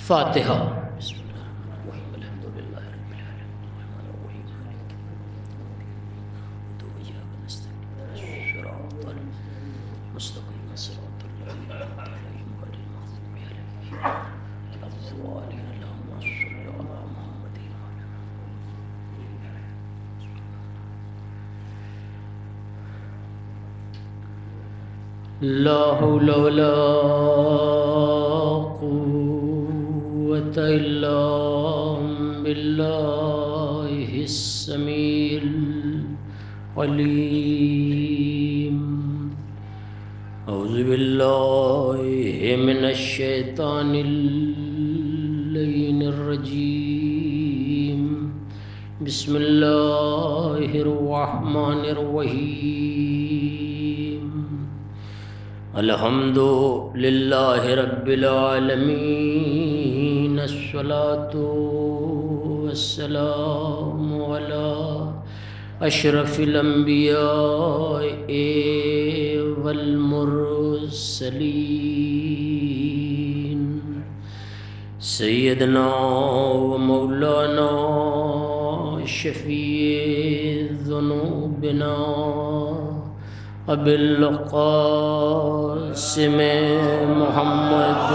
فاتحہ۔ لا حول ولا قوة إلا بالله السميع العليم۔ أعوذ بالله من الشيطان اللعين الرجيم، بسم الله الرحمن الرحيم۔ الحمد للہ رب العالمین، الصلاۃ والسلام علی اشرف الانبیاء والمرسلین، سیدنا و مولانا شفیع ذنوبنا ابی القاسم محمد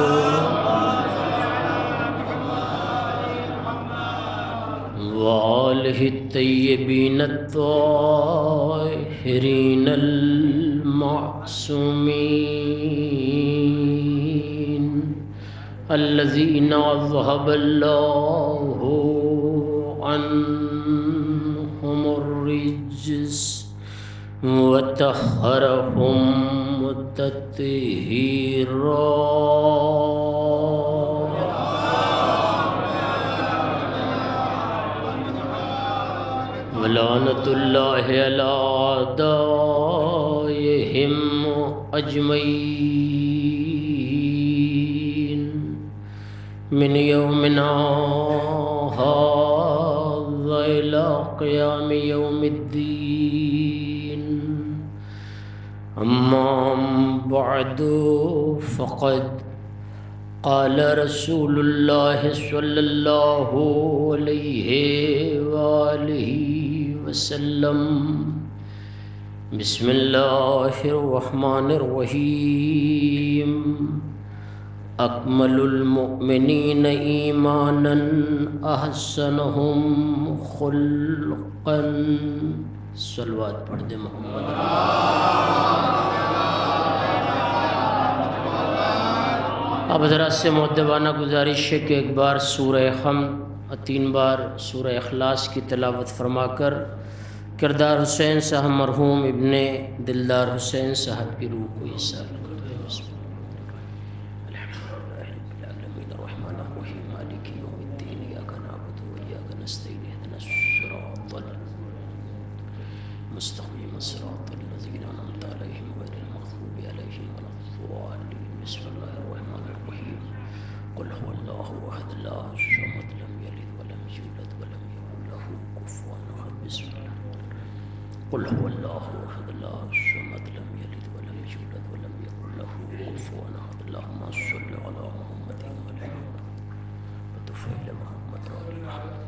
وآلہ الطیبین الطاہرین المعصومین، الذین اذھب اللہ عنہم الرجس وطہرہم تطہیرا۔ ولعنۃ اللہ علی اعدائہم اجمعین من یومنا ھذا الی قیام یوم الدین۔ اما بعد فقد قال رسول اللہ صلی اللہ علیہ وآلہ وسلم، بسم اللہ الرحمن الرحیم، اکمل المؤمنین ایمانا احسنہم خلقا۔ صلوات پڑھ دے محمد۔ اب حضرات سے مؤدبانہ گزارش ہے کہ ایک بار سورہ حمد اور 3 بار سورہ اخلاص کی تلاوت فرما کر کردار حسین صاحب مرحوم ابن دلدار حسین صاحب کی روح کو ایصال کر دیں۔ بسم اللہ الحمدللہ رب العالمین الرحمن الرحیم مالک یوم الدین، ایاک نعبد و ایاک نستعین، اہدنا الصراط المستقیم، صراط الذین انعمت علیہم غیر المغضوب علیہم ولا الضالین۔ بسم اللہ الرحمن الرحیم، قل هو اللہ احد اللہ الصمد لم یلد ولم یولد ولم یکن له کفوا احد۔ بسم اللہ قل هو اللہ احد اللہ الصمد لم یلد ولم یولد ولم یکن له کفوا احد۔ اللہم صل علی محمد وعلی وتفعل محمد وعلی محمد۔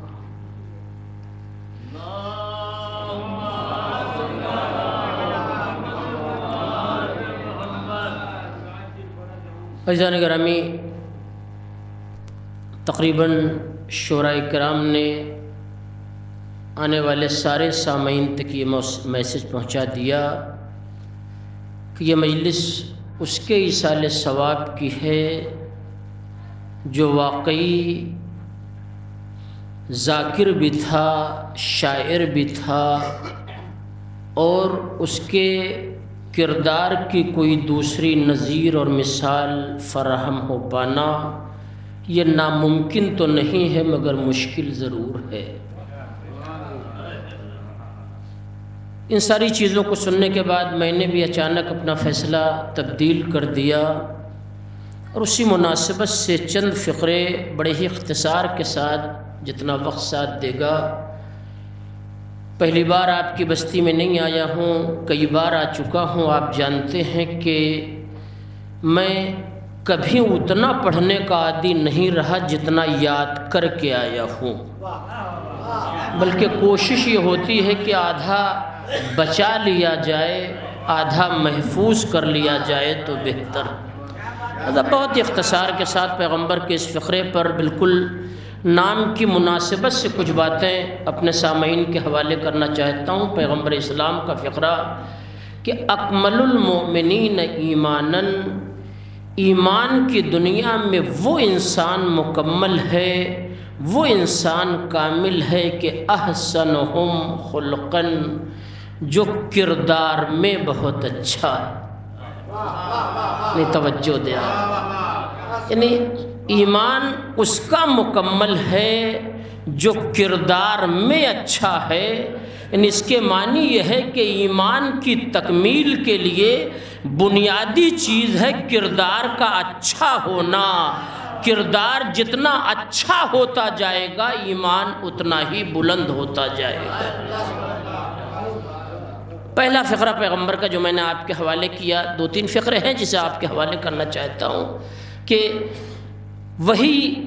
عزیزان گرامی، تقریباً شعراء کرام نے آنے والے سارے سامعین تک یہ میسج پہنچا دیا کہ یہ مجلس اس کے ایصال ثواب کی ہے جو واقعی ذاکر بھی تھا، شاعر بھی تھا، اور اس کے کردار کی کوئی دوسری نظیر اور مثال فراہم ہو پانا یہ ناممکن تو نہیں ہے مگر مشکل ضرور ہے۔ ان ساری چیزوں کو سننے کے بعد میں نے بھی اچانک اپنا فیصلہ تبدیل کر دیا اور اسی مناسبت سے چند فقرے بڑے ہی اختصار کے ساتھ جتنا وقت ساتھ دے گا۔ پہلی بار آپ کی بستی میں نہیں آیا ہوں، کئی بار آ چکا ہوں۔ آپ جانتے ہیں کہ میں کبھی اتنا پڑھنے کا عادی نہیں رہا جتنا یاد کر کے آیا ہوں، بلکہ کوشش یہ ہوتی ہے کہ آدھا بچا لیا جائے، آدھا محفوظ کر لیا جائے تو بہتر۔ بہت اختصار کے ساتھ پیغمبر کے اس فقرے پر بالکل نام کی مناسبت سے کچھ باتیں اپنے سامعین کے حوالے کرنا چاہتا ہوں۔ پیغمبر اسلام کا فقرہ کہ اکمل المؤمنین ایماناً، ایمان کی دنیا میں وہ انسان مکمل ہے، وہ انسان کامل ہے کہ احسنہم خلقاً، جو کردار میں بہت اچھا ہے۔ توجہ دیا، یعنی ایمان اس کا مکمل ہے جو کردار میں اچھا ہے، یعنی اس کے معنی یہ ہے کہ ایمان کی تکمیل کے لیے بنیادی چیز ہے کردار کا اچھا ہونا۔ کردار جتنا اچھا ہوتا جائے گا ایمان اتنا ہی بلند ہوتا جائے گا۔ پہلا فقرہ پیغمبر کا جو میں نے آپ کے حوالے کیا، 2-3 فقرے ہیں جسے آپ کے حوالے کرنا چاہتا ہوں کہ وہی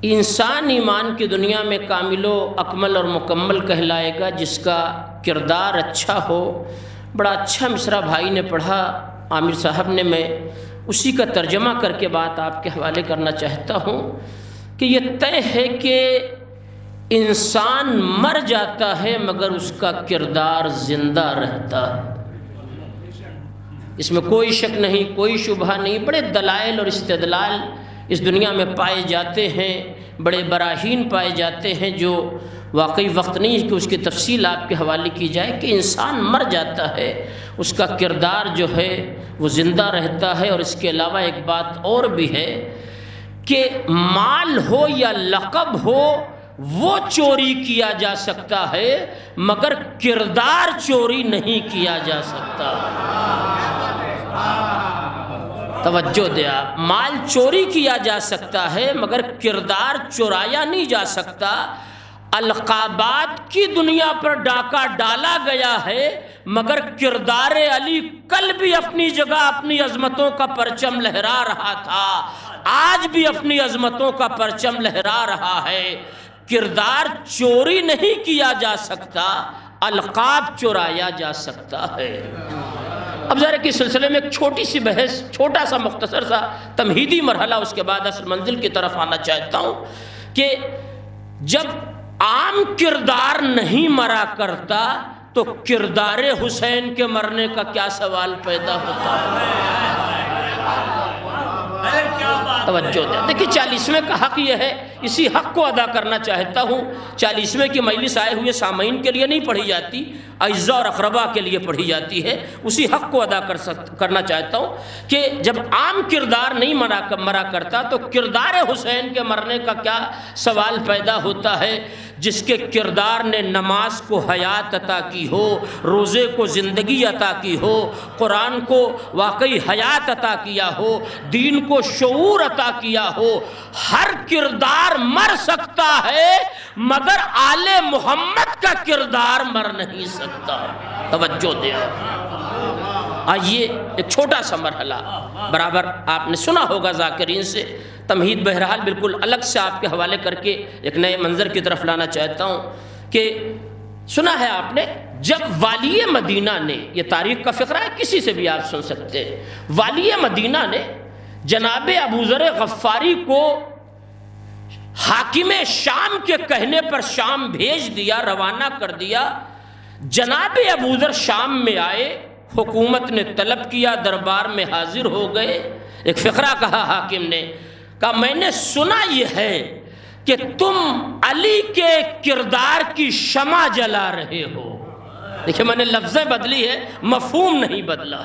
انسان ایمان کی دنیا میں کامل و اکمل اور مکمل کہلائے گا جس کا کردار اچھا ہو۔ بڑا اچھا مصرع بھائی نے پڑھا، عامر صاحب نے، میں اسی کا ترجمہ کر کے بات آپ کے حوالے کرنا چاہتا ہوں کہ یہ طے ہے کہ انسان مر جاتا ہے مگر اس کا کردار زندہ رہتا ہے، اس میں کوئی شک نہیں، کوئی شبہ نہیں۔ بڑے دلائل اور استدلال اس دنیا میں پائے جاتے ہیں، بڑے براہین پائے جاتے ہیں، جو واقعی وقت نہیں کہ اس کی تفصیل آپ کے حوالے کی جائے کہ انسان مر جاتا ہے، اس کا کردار جو ہے وہ زندہ رہتا ہے۔ اور اس کے علاوہ ایک بات اور بھی ہے کہ مال ہو یا لقب ہو وہ چوری کیا جا سکتا ہے مگر کردار چوری نہیں کیا جا سکتا۔ توجہ دیا، مال چوری کیا جا سکتا ہے مگر کردار چورایا نہیں جا سکتا۔ القابات کی دنیا پر ڈاکہ ڈالا گیا ہے مگر کردار علی کل بھی اپنی جگہ اپنی عظمتوں کا پرچم لہرا رہا تھا، آج بھی اپنی عظمتوں کا پرچم لہرا رہا ہے۔ کردار چوری نہیں کیا جا سکتا، القاب چورایا جا سکتا ہے۔ اب ذرا کہ سلسلے میں ایک چھوٹی سی بحث، چھوٹا سا مختصر سا تمہیدی مرحلہ، اس کے بعد اصل منزل کی طرف آنا چاہتا ہوں کہ جب عام کردار نہیں مرا کرتا تو کردار حسین کے مرنے کا کیا سوال پیدا ہوتا ہے؟ توجہ دیں، دیکھیں 40ویں کا حق یہ ہے، اسی حق کو ادا کرنا چاہتا ہوں۔ 40ویں کی مجلس آئے ہوئے سامعین کے لیے نہیں پڑھی جاتی، اعزاء اور اقربا کے لیے پڑھی جاتی ہے۔ اسی حق کو ادا کرنا چاہتا ہوں کہ جب عام کردار نہیں مرا کرتا تو کردار حسین کے مرنے کا کیا سوال پیدا ہوتا ہے؟ جس کے کردار نے نماز کو حیات عطا کی ہو، روزے کو زندگی عطا کی ہو، قرآن کو واقعی حیات عطا کیا ہو، دین کو شعور عطا کیا ہو۔ ہر کردار مر سکتا ہے مگر آل محمد کا کردار مر نہیں سکتا۔ توجہ دیں، آئیے ایک چھوٹا سا مرحلہ برابر آپ نے سنا ہوگا ذاکرین سے، تمہید بہرحال بالکل الگ سے آپ کے حوالے کر کے ایک نئے منظر کی طرف لانا چاہتا ہوں کہ سنا ہے آپ نے جب والی مدینہ نے، یہ تاریخ کا فقرہ ہے کسی سے بھی آپ سن سکتے ہیں، والی مدینہ نے جناب ابو ذر غفاری کو حاکم شام کے کہنے پر شام بھیج دیا، روانہ کر دیا۔ جناب ابو ذر شام میں آئے، حکومت نے طلب کیا، دربار میں حاضر ہو گئے۔ ایک فقرہ کہا حاکم نے، کہا میں نے سنا یہ ہے کہ تم علی کے کردار کی شمع جلا رہے ہو۔ دیکھیں میں نے لفظیں بدلی ہے، مفہوم نہیں بدلا۔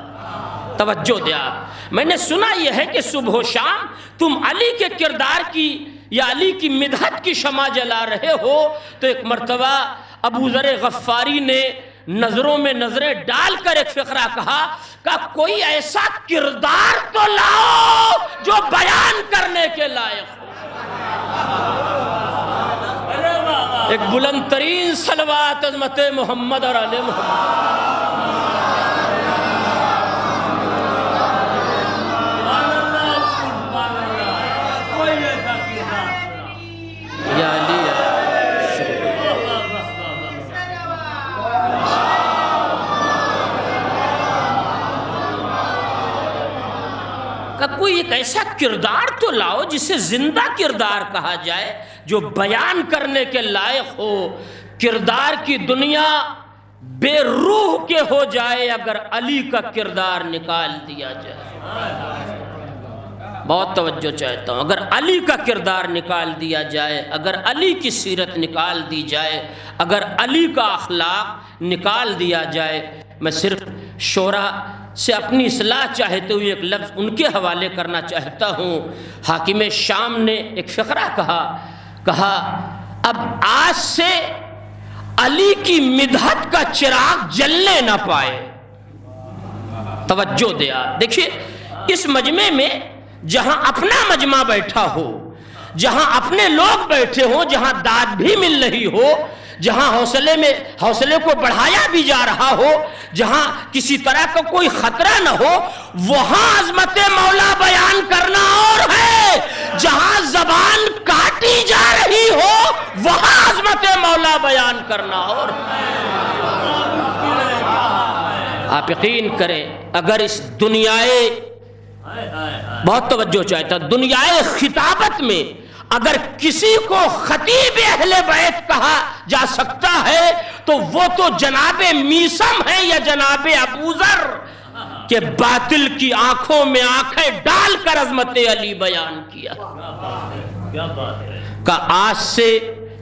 توجہ دے آپ، میں نے سنا یہ ہے کہ صبح و شام تم علی کے کردار کی یا علی کی مدحت کی شمع جلا رہے ہو۔ تو ایک مرتبہ ابو ذر غفاری نے نظروں میں نظریں ڈال کر ایک فقرہ کہا کہ کوئی ایسا کردار تو لاؤ جو بیان کرنے کے لائق ہو۔ ایک بلند ترین صلوات عظمت محمد اور آل محمد۔ یا علی کہ کوئی ایک ایسا کردار تو لاؤ جسے زندہ کردار کہا جائے، جو بیان کرنے کے لائق ہو، کردار کی دنیا بے روح کے ہو جائے اگر علی کا کردار نکال دیا جائے۔ بہت توجہ چاہتا ہوں، اگر علی کا کردار نکال دیا جائے، اگر علی کی سیرت نکال دی جائے، اگر علی کا اخلاق نکال دیا جائے۔ میں صرف شعراء سے اپنی اصلاح چاہتے ہوئے ایک لفظ ان کے حوالے کرنا چاہتا ہوں۔ حاکم شام نے ایک فقرہ کہا اب آج سے علی کی مدحت کا چراغ جلنے نہ پائے۔ توجہ دیا، دیکھیے اس مجمع میں جہاں اپنا مجمع بیٹھا ہو، جہاں اپنے لوگ بیٹھے ہوں، جہاں داد بھی مل رہی ہو، جہاں حوصلے کو بڑھایا بھی جا رہا ہو، جہاں کسی طرح کا کوئی خطرہ نہ ہو، وہاں عظمت مولا بیان کرنا اور ہے۔ جہاں زبان کاٹی جا رہی ہو وہاں عظمت مولا بیان کرنا اور آپ یقین کریں، اگر اس دنیائے بہت توجہ چاہتا دنیائے خطابت میں اگر کسی کو خطیب اہل بیت کہا جا سکتا ہے تو وہ تو جناب میثم ہے یا جناب ابوذر کہ باطل کی آنکھوں میں آنکھیں ڈال کر عظمت علی بیان کیا۔ کہ آج سے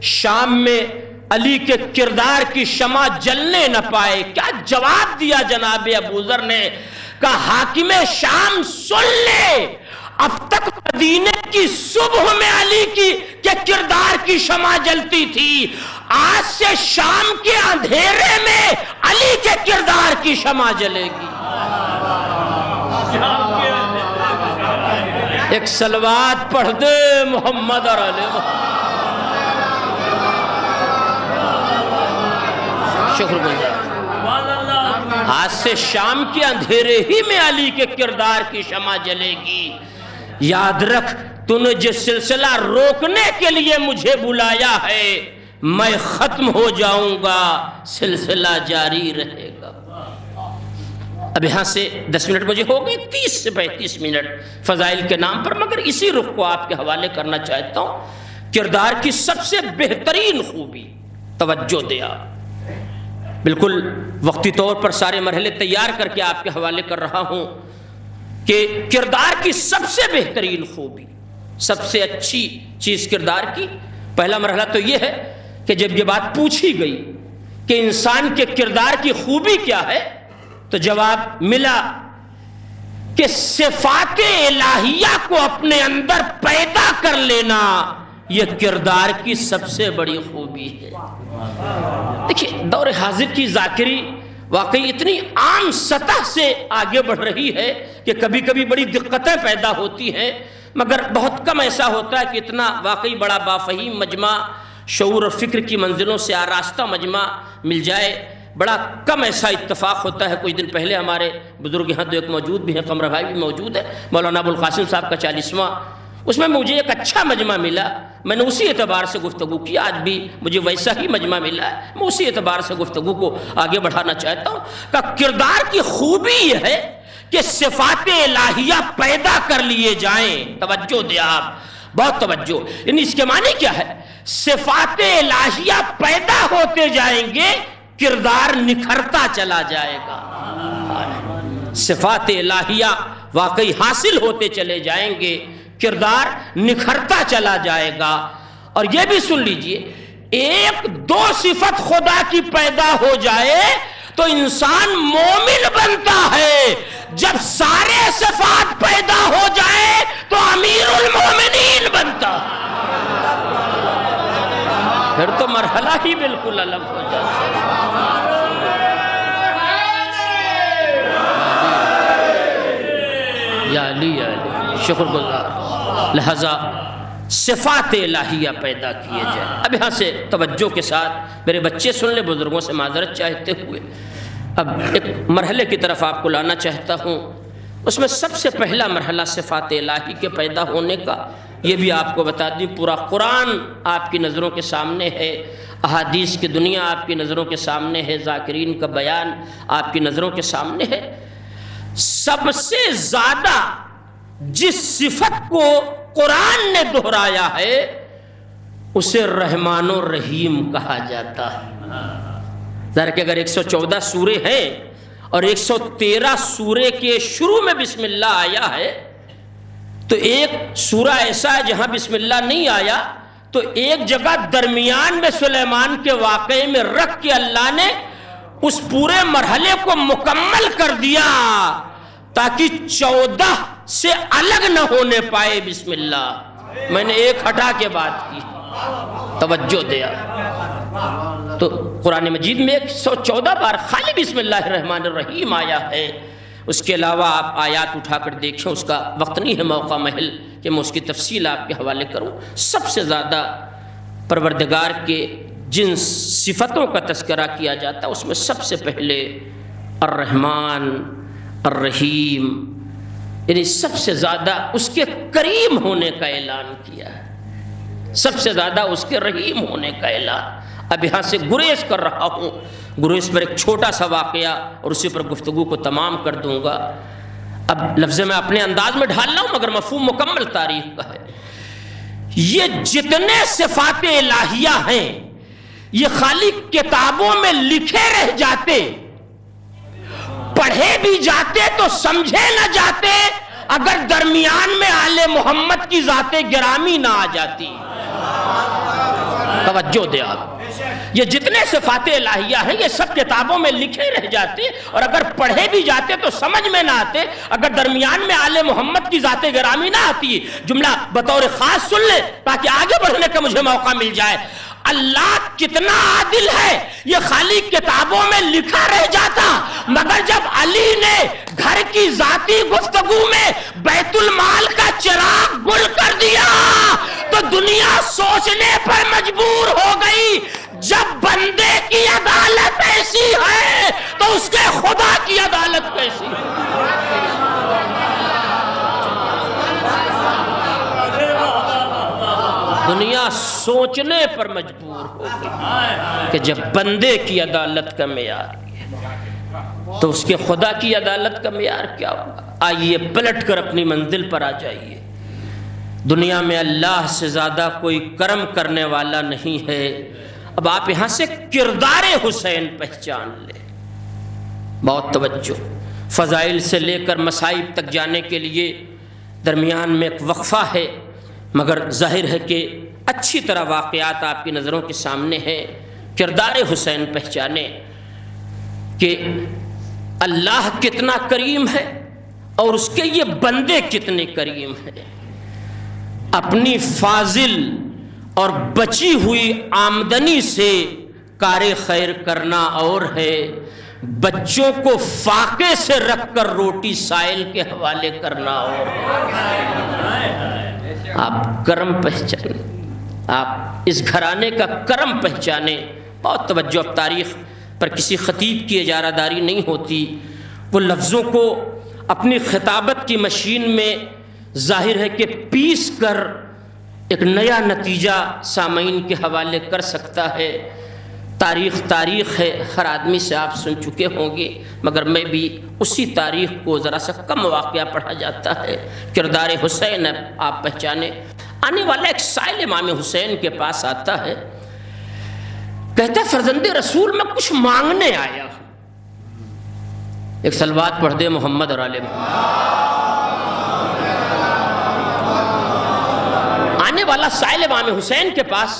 شام میں علی کے کردار کی شمع جلنے نہ پائے۔ کیا جواب دیا جناب ابوذر نے؟ کہ حاکم شام سن لے، اب تک مدینے کی صبح میں علی کے کردار کی شمع جلتی تھی، آج سے شام کے اندھیرے میں علی کے کردار کی شمع جلے گی۔ ایک صلوات پڑھ دے محمد اور علی محمد۔ شکر گزار، آج سے شام کے اندھیرے ہی میں علی کے کردار کی شمع جلے گی۔ یاد رکھ، تو نے جس سلسلہ روکنے کے لیے مجھے بلایا ہے، میں ختم ہو جاؤں گا، سلسلہ جاری رہے گا۔ اب یہاں سے 10 منٹ مجھے ہو گئے، 30 سے 35 منٹ فضائل کے نام پر، مگر اسی رخ کو آپ کے حوالے کرنا چاہتا ہوں۔ کردار کی سب سے بہترین خوبی، توجہ دیا، بالکل وقتی طور پر سارے مرحلے تیار کر کے آپ کے حوالے کر رہا ہوں کہ کردار کی سب سے بہترین خوبی، سب سے اچھی چیز کردار کی، پہلا مرحلہ تو یہ ہے کہ جب یہ بات پوچھی گئی کہ انسان کے کردار کی خوبی کیا ہے تو جواب ملا کہ صفات الہیہ کو اپنے اندر پیدا کر لینا یہ کردار کی سب سے بڑی خوبی ہے۔ دیکھیے دور حاضر کی ذاکری واقعی اتنی عام سطح سے آگے بڑھ رہی ہے کہ کبھی کبھی بڑی دقتیں پیدا ہوتی ہیں، مگر بہت کم ایسا ہوتا ہے کہ اتنا واقعی بڑا بافہیم مجمع، شعور اور فکر کی منزلوں سے آراستہ مجمع مل جائے۔ بڑا کم ایسا اتفاق ہوتا ہے۔ کچھ دن پہلے ہمارے بزرگ یہاں تو ایک موجود بھی ہیں، قمر بھائی بھی موجود ہے، مولانا ابوالقاسم صاحب کا 40واں، اس میں مجھے ایک اچھا مجمع ملا، میں نے اسی اعتبار سے گفتگو کی، آج بھی مجھے ویسا ہی مجمع ملا ہے، میں اسی اعتبار سے گفتگو کو آگے بڑھانا چاہتا ہوں کہ کردار کی خوبی یہ ہے کہ صفات الہیہ پیدا کر لیے جائیں۔ توجہ دے آپ، بہت توجہ، یعنی اس کے معنی کیا ہے؟ صفات الہیہ پیدا ہوتے جائیں گے، کردار نکھرتا چلا جائے گا۔ صفات الہیہ واقعی حاصل ہوتے چلے جائیں گے، کردار نکھرتا چلا جائے گا۔ اور یہ بھی سن لیجئے، ایک دو صفت خدا کی پیدا ہو جائے تو انسان مومن بنتا ہے، جب سارے صفات پیدا ہو جائے تو امیر المومنین بنتا ہے، پھر تو مرحلہ ہی بالکل الگ ہو جاتا ہے۔ یا علی یا علی، شکر گزار۔ لہذا صفات الہیہ پیدا کیے جائیں۔ اب یہاں سے توجہ کے ساتھ میرے بچے سن لیں، بزرگوں سے معذرت چاہتے ہوئے اب ایک مرحلے کی طرف آپ کو لانا چاہتا ہوں۔ اس میں سب سے پہلا مرحلہ صفات الہی کے پیدا ہونے کا یہ بھی آپ کو بتا دیں، پورا قرآن آپ کی نظروں کے سامنے ہے، احادیث کی دنیا آپ کی نظروں کے سامنے ہے، ذاکرین کا بیان آپ کی نظروں کے سامنے ہے۔ سب سے زیادہ جس صفت کو قرآن نے دہرایا ہے اسے رحمان و رحیم کہا جاتا ہے۔ ذرا کہ اگر 114 سورے ہیں اور 113 سورے کے شروع میں بسم اللہ آیا ہے تو ایک سورہ ایسا ہے جہاں بسم اللہ نہیں آیا، تو ایک جگہ درمیان میں سلیمان کے واقعے میں رکھ کے اللہ نے اس پورے مرحلے کو مکمل کر دیا تاکہ 14 سے الگ نہ ہونے پائے بسم اللہ۔ میں نے ایک ہٹا کے بات کی، توجہ دیا۔ تو قرآن مجید میں 114 بار خالی بسم اللہ الرحمن الرحیم آیا ہے۔ اس کے علاوہ آپ آیات اٹھا کر دیکھیں، اس کا وقت نہیں ہے، موقع محل کہ میں اس کی تفصیل آپ کے حوالے کروں۔ سب سے زیادہ پروردگار کے جن صفتوں کا تذکرہ کیا جاتا ہے اس میں سب سے پہلے الرحمن الرحیم، یعنی سب سے زیادہ اس کے کریم ہونے کا اعلان کیا ہے، سب سے زیادہ اس کے رحیم ہونے کا اعلان۔ اب یہاں سے گریز کر رہا ہوں، گریز پر ایک چھوٹا سا واقعہ اور اسی پر گفتگو کو تمام کر دوں گا۔ اب لفظ میں اپنے انداز میں ڈھال رہا ہوں مگر مفہوم مکمل تاریخ کا ہے۔ یہ جتنے صفات الہیہ ہیں یہ خالی کتابوں میں لکھے رہ جاتے، پڑھے بھی جاتے تو سمجھے نہ جاتے اگر درمیان میں آل محمد کی ذات گرامی نہ آ جاتی۔ توجہ دے آپ، یہ جتنے صفات الہیہ ہیں یہ سب کتابوں میں لکھے رہ جاتے اور اگر پڑھے بھی جاتے تو سمجھ میں نہ آتے اگر درمیان میں آل محمد کی ذات گرامی نہ آتی۔ جملہ بطور خاص سن لے تاکہ آگے بڑھنے کا مجھے موقع مل جائے۔ اللہ کتنا عادل ہے یہ خالی کتابوں میں لکھا رہ جاتا، مگر جب علی نے گھر کی ذاتی گفتگو میں بیت المال کا چراغ گل کر دیا تو دنیا سوچنے پر مجبور ہو گئی، جب بندے کی عدالت ایسی ہے تو اس کے خدا کی عدالت کیسی ہے؟ دنیا سوچنے پر مجبور ہو گئی کہ جب بندے کی عدالت کا معیار ہے تو اس کے خدا کی عدالت کا معیار کیا ہوگا؟ آئیے پلٹ کر اپنی منزل پر آ جائیے۔ دنیا میں اللہ سے زیادہ کوئی کرم کرنے والا نہیں ہے۔ اب آپ یہاں سے کردار حسین پہچان لیں، بہت توجہ۔ فضائل سے لے کر مصائب تک جانے کے لیے درمیان میں ایک وقفہ ہے، مگر ظاہر ہے کہ اچھی طرح واقعات آپ کی نظروں کے سامنے ہیں۔ کردار حسین پہچانے کہ اللہ کتنا کریم ہے اور اس کے یہ بندے کتنے کریم ہیں۔ اپنی فاضل اور بچی ہوئی آمدنی سے کار خیر کرنا اور ہے، بچوں کو فاقے سے رکھ کر روٹی سائل کے حوالے کرنا اور ہے۔ آپ کرم پہچانے، آپ اس گھرانے کا کرم پہچانے۔ بہت توجہ، اب تاریخ پر کسی خطیب کی اجارہ داری نہیں ہوتی، وہ لفظوں کو اپنی خطابت کی مشین میں ظاہر ہے کہ پیس کر ایک نیا نتیجہ سامعین کے حوالے کر سکتا ہے۔ تاریخ ہے، ہر آدمی سے آپ سن چکے ہوں گے، مگر میں بھی اسی تاریخ کو ذرا سا کم واقعہ پڑھا جاتا ہے۔ کردار حسین آپ پہچانے۔ آنے والا ایک سائل امام حسین کے پاس آتا ہے، کہتا ہے فرزند رسول میں کچھ مانگنے آیا ہوں۔ ایک صلوات پڑھ دے محمد اور آل محمد۔ آنے والا سائل امام حسین کے پاس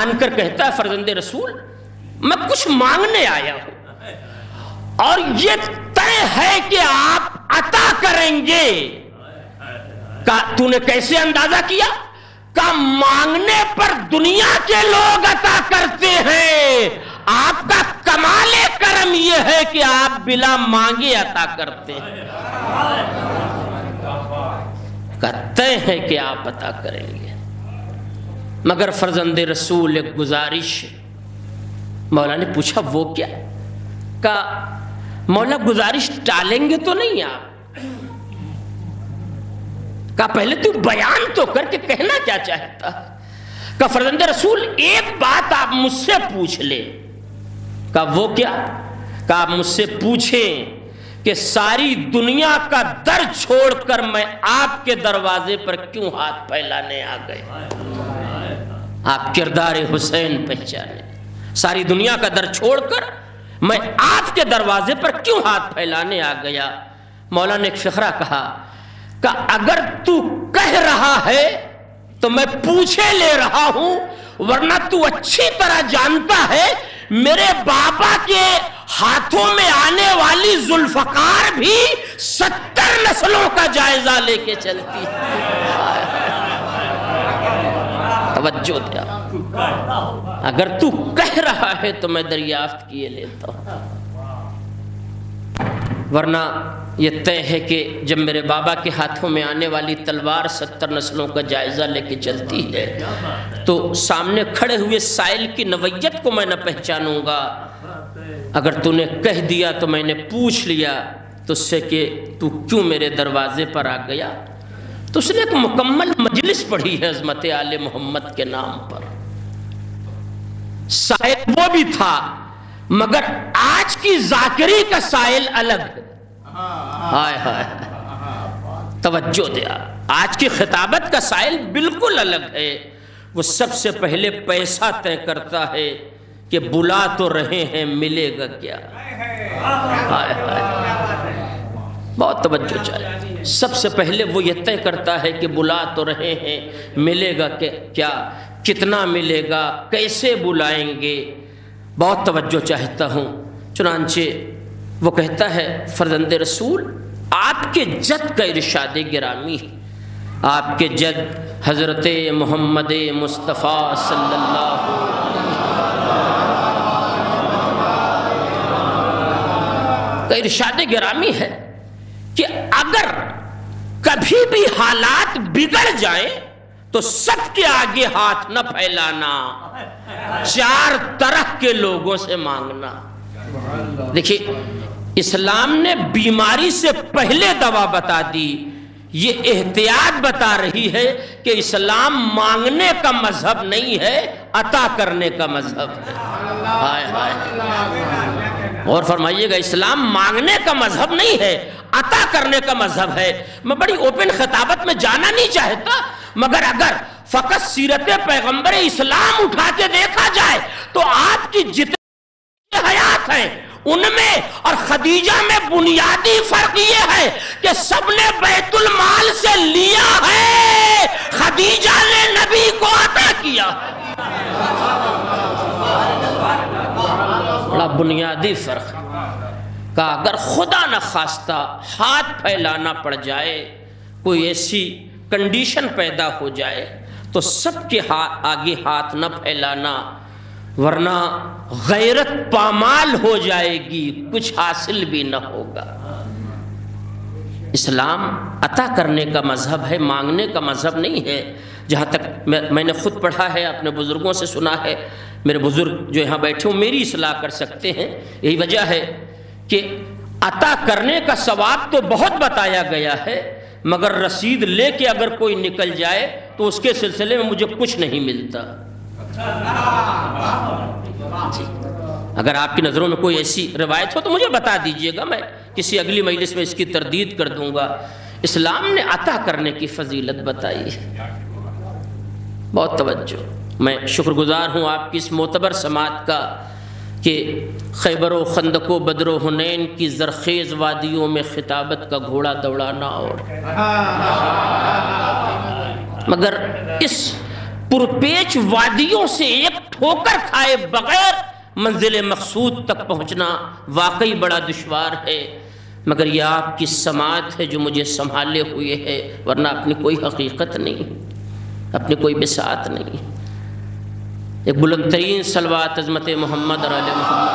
آن کر کہتا ہے فرزند رسول میں کچھ مانگنے آیا ہوں اور یہ طے ہے کہ آپ عطا کریں گے۔ کہا تو نے کیسے اندازہ کیا؟ کہا مانگنے پر دنیا کے لوگ عطا کرتے ہیں، آپ کا کمال کرم یہ ہے کہ آپ بلا مانگے عطا کرتے ہیں۔ کہا طے ہے کہ آپ عطا کریں گے، مگر فرزند رسول ایک گزارش۔ مولا نے پوچھا وہ کیا؟ کہا مولا گزارش ٹالیں گے تو نہیں آپ؟ کہا پہلے تو بیان تو کر کے کہنا کیا چاہتا ہے؟ کہا فرزند رسول ایک بات آپ مجھ سے پوچھ لیں۔ کہا وہ کیا؟ کہا آپ مجھ سے پوچھیں کہ ساری دنیا کا در چھوڑ کر میں آپ کے دروازے پر کیوں ہاتھ پھیلانے آ گئے؟ آپ کردار حسین پہچانے۔ ساری دنیا کا در چھوڑ کر میں آپ کے دروازے پر کیوں ہاتھ پھیلانے آ گیا؟ مولا نے ایک فقرہ کہا کہ اگر تو کہہ رہا ہے تو میں پوچھے لے رہا ہوں، ورنہ تو اچھی طرح جانتا ہے میرے بابا کے ہاتھوں میں آنے والی ذوالفقار بھی 70 نسلوں کا جائزہ لے کے چلتی ہے۔ توجہ دیا، اگر تو کہہ رہا ہے تو میں دریافت کیے لیتا ہوں، ورنہ یہ طے ہے کہ جب میرے بابا کے ہاتھوں میں آنے والی تلوار 70 نسلوں کا جائزہ لے کے چلتی ہے تو سامنے کھڑے ہوئے سائل کی نوعیت کو میں نہ پہچانوں گا۔ اگر تو نے کہہ دیا تو میں نے پوچھ لیا تجھ سے کہ تو کیوں میرے دروازے پر آ گیا، تو اس نے ایک مکمل مجلس پڑھی ہے عظمت آل محمد کے نام پر۔ سائل وہ بھی تھا مگر آج کی ذاکری کا سائل الگ ہے۔ ہائے ہائے توجہ دیا، آج کی خطابت کا سائل بالکل الگ ہے۔ وہ سب سے پہلے پیسہ طے کرتا ہے کہ بلا تو رہے ہیں ملے گا کیا۔ ہائے ہائے بہت توجہ چاہیے۔ سب سے پہلے وہ یہ طے کرتا ہے کہ بلا تو رہے ہیں ملے گا کیا، کتنا ملے گا، کیسے بلائیں گے، بہت توجہ چاہتا ہوں۔ چنانچہ وہ کہتا ہے فرزند رسول آپ کے جد کا ارشاد گرامی ہے، آپ کے جد حضرت محمد مصطفیٰ صلی اللہ علیہ وسلم کا ارشاد گرامی ہے کہ اگر کبھی بھی حالات بگڑ جائیں تو سب کے آگے ہاتھ نہ پھیلانا، 4 طرح کے لوگوں سے مانگنا۔ دیکھیے اسلام نے بیماری سے پہلے دوا بتا دی، یہ احتیاط بتا رہی ہے کہ اسلام مانگنے کا مذہب نہیں ہے، عطا کرنے کا مذہب ہے۔ ہائے ہائے اور فرمائیے گا، اسلام مانگنے کا مذہب نہیں ہے، عطا کرنے کا مذہب ہے۔ میں بڑی اوپن خطابت میں جانا نہیں چاہتا، مگر اگر فقط سیرت پیغمبر اسلام اٹھا کے دیکھا جائے تو آپ کی جتنی حیات ہیں ان میں اور خدیجہ میں بنیادی فرق یہ ہے کہ سب نے بیت المال سے لیا ہے، خدیجہ نے نبی کو عطا کیا۔ بڑا بنیادی فرق کہ اگر خدا نہ خواستہ ہاتھ پھیلانا پڑ جائے، کوئی ایسی کنڈیشن پیدا ہو جائے تو سب کے آگے ہاتھ نہ پھیلانا، ورنہ غیرت پامال ہو جائے گی، کچھ حاصل بھی نہ ہوگا۔ اسلام عطا کرنے کا مذہب ہے، مانگنے کا مذہب نہیں ہے۔ جہاں تک میں نے خود پڑھا ہے، اپنے بزرگوں سے سنا ہے، میرے بزرگ جو یہاں بیٹھے ہوں میری اصلاح کر سکتے ہیں، یہی وجہ ہے کہ عطا کرنے کا ثواب تو بہت بتایا گیا ہے، مگر رسید لے کے اگر کوئی نکل جائے تو اس کے سلسلے میں مجھے کچھ نہیں ملتا۔ جی اگر آپ کی نظروں میں کوئی ایسی روایت ہو تو مجھے بتا دیجئے گا، میں کسی اگلی مجلس میں اس کی تردید کر دوں گا۔ اسلام نے عطا کرنے کی فضیلت بتائی ہے، بہت توجہ۔ میں شکر گزار ہوں آپ کی اس معتبر سماعت کا کہ خیبر و خندق و بدر و حنین کی زرخیز وادیوں میں خطابت کا گھوڑا دوڑانا اور مگر اس پرپیچ وادیوں سے ایک ٹھوکر کھائے بغیر منزل مقصود تک پہنچنا واقعی بڑا دشوار ہے، مگر یہ آپ کی سماعت ہے جو مجھے سنبھالے ہوئے ہے، ورنہ اپنی کوئی حقیقت نہیں، اپنی کوئی بساط نہیں۔ ایک بلند ترین صلوات عظمت محمد اور آل محمد۔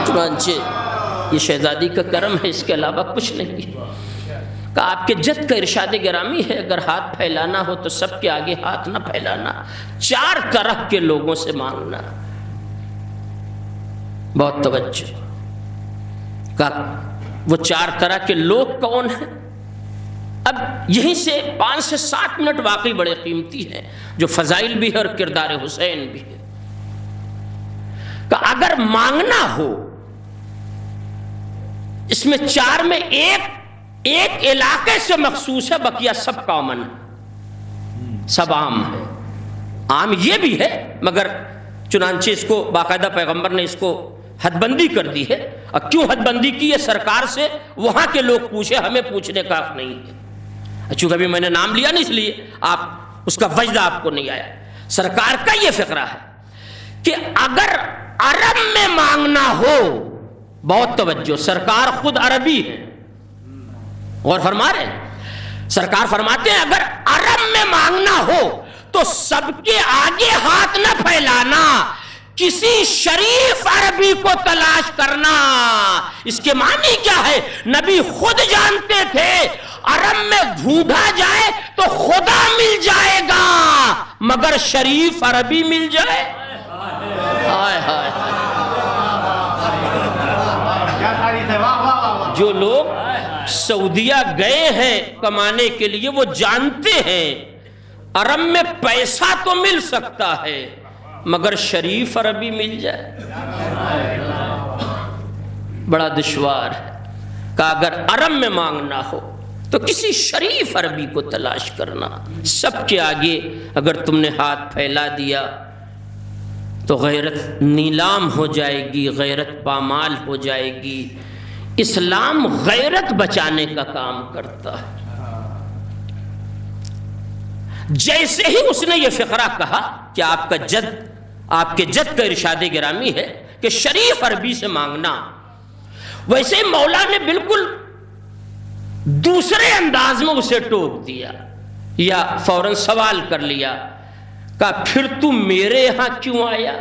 چنانچہ یہ شہزادی کا کرم ہے، اس کے علاوہ کچھ نہیں۔ کہ آپ کے جد کا ارشاد گرامی ہے اگر ہاتھ پھیلانا ہو تو سب کے آگے ہاتھ نہ پھیلانا، 4 طرح کے لوگوں سے مانگنا۔ بہت توجہ۔ کہ وہ 4 طرح کے لوگ کون ہیں؟ اب یہیں سے 5 سے 7 منٹ واقعی بڑے قیمتی ہیں، جو فضائل بھی ہے اور کردار حسین بھی ہے، کہ اگر مانگنا ہو، اس میں 4 میں ایک علاقے سے مخصوص ہے، بقیہ سب کامن ہے، سب عام ہے۔ عام یہ بھی ہے، مگر چنانچہ اس کو باقاعدہ پیغمبر نے اس کو حد بندی کر دی ہے۔ اور کیوں حد بندی کی ہے؟ سرکار سے وہاں کے لوگ پوچھے، ہمیں پوچھنے کا حق نہیں ہے۔ چونکہ ابھی میں نے نام لیا نہیں، اس لیے آپ اس کا وجدہ آپ کو نہیں آیا۔ سرکار کا یہ فقرہ ہے کہ اگر عرب میں مانگنا ہو، بہت توجہ، سرکار خود عربی ہے، غور فرما رہے ہیں، سرکار فرماتے ہیں اگر عرب میں مانگنا ہو تو سب کے آگے ہاتھ نہ پھیلانا، کسی شریف عربی کو تلاش کرنا۔ اس کے معنی کیا ہے؟ نبی خود جانتے تھے عرب میں ڈھونڈا جائے تو خدا مل جائے گا، مگر شریف عربی مل جائے، ہائے ہائے۔ جو لوگ سعودیہ گئے ہیں کمانے کے لیے، وہ جانتے ہیں عرب میں پیسہ تو مل سکتا ہے، مگر شریف عربی مل جائے بڑا دشوار ہے۔ کہ اگر عرب میں مانگنا ہو تو کسی شریف عربی کو تلاش کرنا۔ سب کے آگے اگر تم نے ہاتھ پھیلا دیا تو غیرت نیلام ہو جائے گی، غیرت پامال ہو جائے گی۔ اسلام غیرت بچانے کا کام کرتا ہے۔ جیسے ہی اس نے یہ فقرہ کہا کہ آپ کے جد کا ارشاد گرامی ہے کہ شریف عربی سے مانگنا، ویسے ہی مولا نے بالکل دوسرے انداز میں اسے ٹوک دیا یا فوراً سوال کر لیا کہ پھر تم میرے یہاں کیوں آیا؟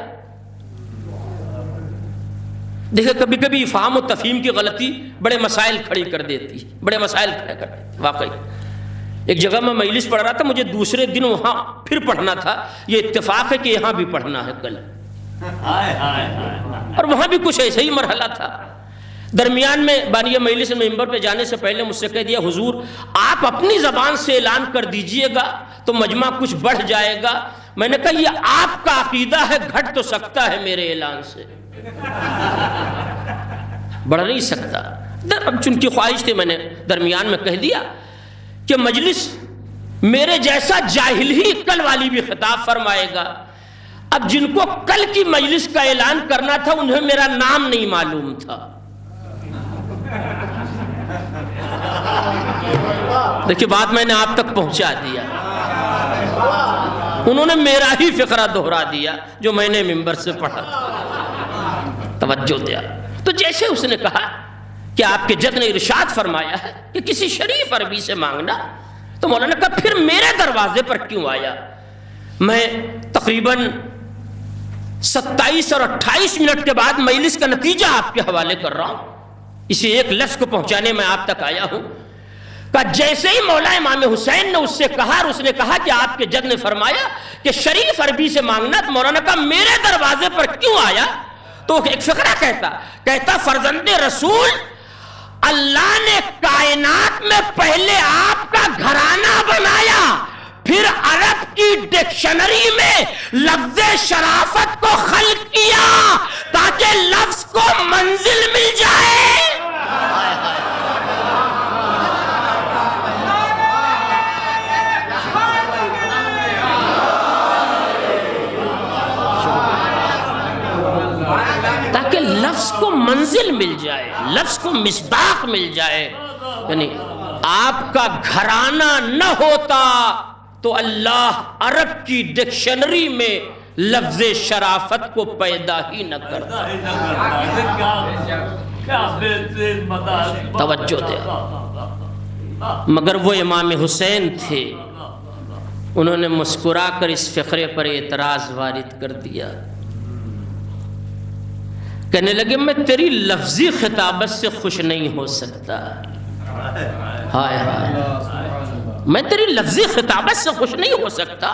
دیکھیں کبھی کبھی افہام و تفہیم کی غلطی بڑے مسائل کھڑی کر دیتی ہے، بڑے مسائل کھڑے کر دیتی ہے۔ واقعی ایک جگہ میں مجلس پڑھ رہا تھا، مجھے دوسرے دن وہاں پھر پڑھنا تھا، یہ اتفاق ہے کہ یہاں بھی پڑھنا ہے کل، اور وہاں بھی کچھ ایسا ہی مرحلہ تھا۔ درمیان میں بانی مجلس ممبر پہ جانے سے پہلے مجھ سے کہہ دیا حضور آپ اپنی زبان سے اعلان کر دیجئے گا تو مجمع کچھ بڑھ جائے گا۔ میں نے کہا یہ آپ کا عقیدہ ہے، گھٹ تو سکتا ہے میرے اعلان سے، بڑھ نہیں سکتا۔ اب چونکہ خواہش تھی میں نے درمیان میں کہہ دیا کہ مجلس میرے جیسا جاہل ہی کل والی بھی خطاب فرمائے گا۔ اب جن کو کل کی مجلس کا اعلان کرنا تھا انہیں میرا نام نہیں معلوم تھا۔ دیکھیے بات میں نے آپ تک پہنچا دیا، انہوں نے میرا ہی فقرہ دہرا دیا جو میں نے ممبر سے پڑھا، توجہ دیا۔ تو جیسے اس نے کہا کہ آپ کے جد نے ارشاد فرمایا ہے کہ کسی شریف عربی سے مانگنا، تو مولانا نے کہا پھر میرے دروازے پر کیوں آیا؟ میں تقریباً 27 اور 28 منٹ کے بعد مجلس کا نتیجہ آپ کے حوالے کر رہا ہوں، اسی ایک لفظ کو پہنچانے میں آپ تک آیا ہوں۔ کہ جیسے ہی مولا امام حسین نے اس سے کہا، اور اس نے کہا کہ آپ کے جد نے فرمایا کہ شریف عربی سے مانگنا، تو مولانا کہا میرے دروازے پر کیوں آیا؟ تو ایک فقرہ کہتا فرزند رسول، اللہ نے کائنات میں پہلے آپ کا گھرانہ بنایا، پھر عرب کی ڈکشنری میں لفظ شرافت کو خلق کیا تاکہ لفظ کو منزل مل جائے۔ تاکہ لفظ کو منزل مل جائے، لفظ کو مصداق مل جائے۔ یعنی آپ کا گھرانہ نہ ہوتا تو اللہ عرب کی ڈکشنری میں لفظ شرافت کو پیدا ہی نہ کرتا۔ توجہ دے، مگر وہ امام حسین تھے، انہوں نے مسکرا کر اس فقرے پر اعتراض وارد کر دیا۔ کہنے لگے میں تیری لفظی خطابت سے خوش نہیں ہو سکتا، ہائے ہائے، میں تیری لفظی خطابت سے خوش نہیں ہو سکتا،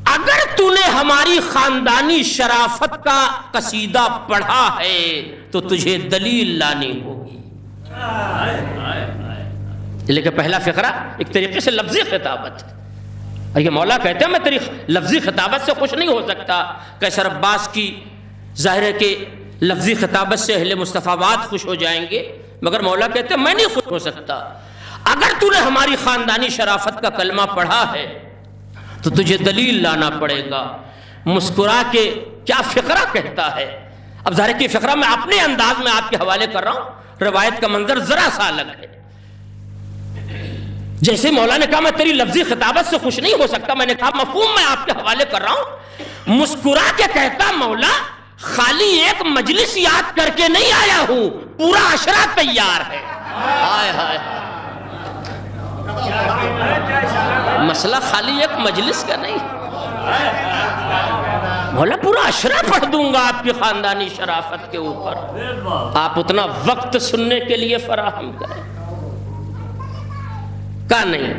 اگر تو نے ہماری خاندانی شرافت کا قصیدہ پڑھا ہے تو تجھے دلیل لانی ہوگی۔ لیکن پہلا فقرہ ایک طریقے سے لفظی خطابت ہے، اور یہ مولا کہتے ہیں میں تیری لفظی خطابت سے خوش نہیں ہو سکتا۔ قیصر عباس کی ظاہر ہے کہ لفظی خطابت سے اہل مصطفیٰ بعد خوش ہو جائیں گے، مگر مولا کہتے ہیں میں نہیں خوش ہو سکتا۔ اگر تو نے ہماری خاندانی شرافت کا کلمہ پڑھا ہے تو تجھے دلیل لانا پڑے گا۔ مسکرا کے کیا فقرہ کہتا ہے۔ اب ظاہر ہے کہ فقرہ میں اپنے انداز میں آپ کے حوالے کر رہا ہوں، روایت کا منظر ذرا سا الگ ہے۔ جیسے مولا نے کہا میں تیری لفظی خطابت سے خوش نہیں ہو سکتا، میں نے کہا مفہوم میں آپ کے حوالے کر رہا ہوں۔ مسکرا کے کہتا مولا خالی ایک مجلس یاد کر کے نہیں آیا ہوں، پورا عشرہ تیار ہے۔ ہائے ہائے، مسئلہ خالی ایک مجلس کا نہیں، مولا پورا عشرہ پڑھ دوں گا آپ کی خاندانی شرافت کے اوپر، آپ اتنا وقت سننے کے لیے فراہم کریں۔ کہا نہیں،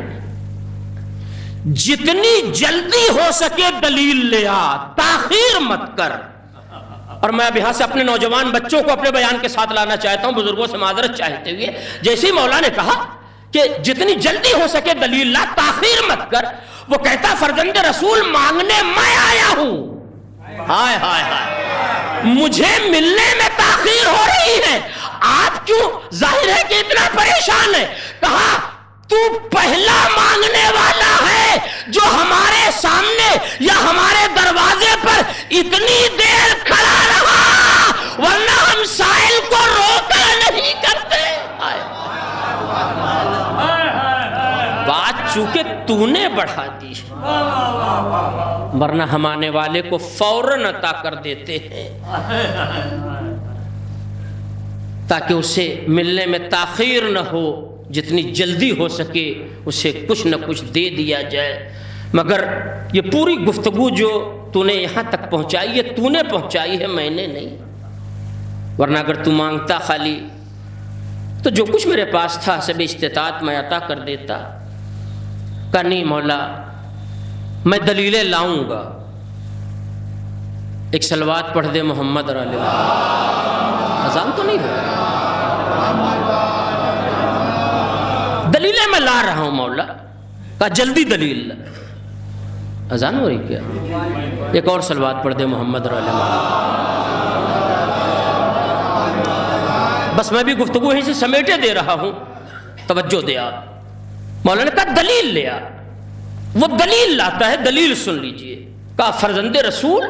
جتنی جلدی ہو سکے دلیل لے آ، تاخیر مت کر۔ اور میں اب یہاں سے اپنے نوجوان بچوں کو اپنے بیان کے ساتھ لانا چاہتا ہوں، بزرگوں سے معذرت چاہتے ہوئے۔ جیسے ہی مولا نے کہا کہ جتنی جلدی ہو سکے دلیل لا، تاخیر مت کر، وہ کہتا فرزند رسول مانگنے میں آیا ہوں۔ ہائے ہائے ہائے، مجھے ملنے میں تاخیر ہو رہی ہے، آپ کیوں ظاہر ہے کہ اتنا پریشان ہے؟ کہا تو پہلا مانگنے والا ہے جو ہمارے سامنے یا ہمارے دروازے پر اتنی دیر کھڑا رہا، ورنہ ہم سائل کو روکا نہیں کرتے۔ بات چونکہ تو نے بڑھا دی، ورنہ ہم آنے والے کو فوراً عطا کر دیتے ہیں تاکہ اسے ملنے میں تاخیر نہ ہو، جتنی جلدی ہو سکے اسے کچھ نہ کچھ دے دیا جائے۔ مگر یہ پوری گفتگو جو تو نے یہاں تک پہنچائی ہے، تو نے پہنچائی ہے، میں نے نہیں، ورنہ اگر تو مانگتا خالی تو جو کچھ میرے پاس تھا سب استطاعت میں عطا کر دیتا۔ کہ نہیں مولا میں دلیلیں لاؤں گا۔ ایک صلوات پڑھ دے محمد اور علیہ اذان تو نہیں ہو، دلیلیں میں لا رہا ہوں مولا۔ کہا جلدی دلیل لا، اذان ہو رہی کیا؟ ایک اور صلوات پڑھ دے محمد اور علیہ۔ بس میں بھی گفتگو ہی سے سمیٹے دے رہا ہوں، توجہ دے آپ۔ مولا نے کہا دلیل لے آ، وہ دلیل لاتا ہے، دلیل سن لیجئے۔ کہا فرزند رسول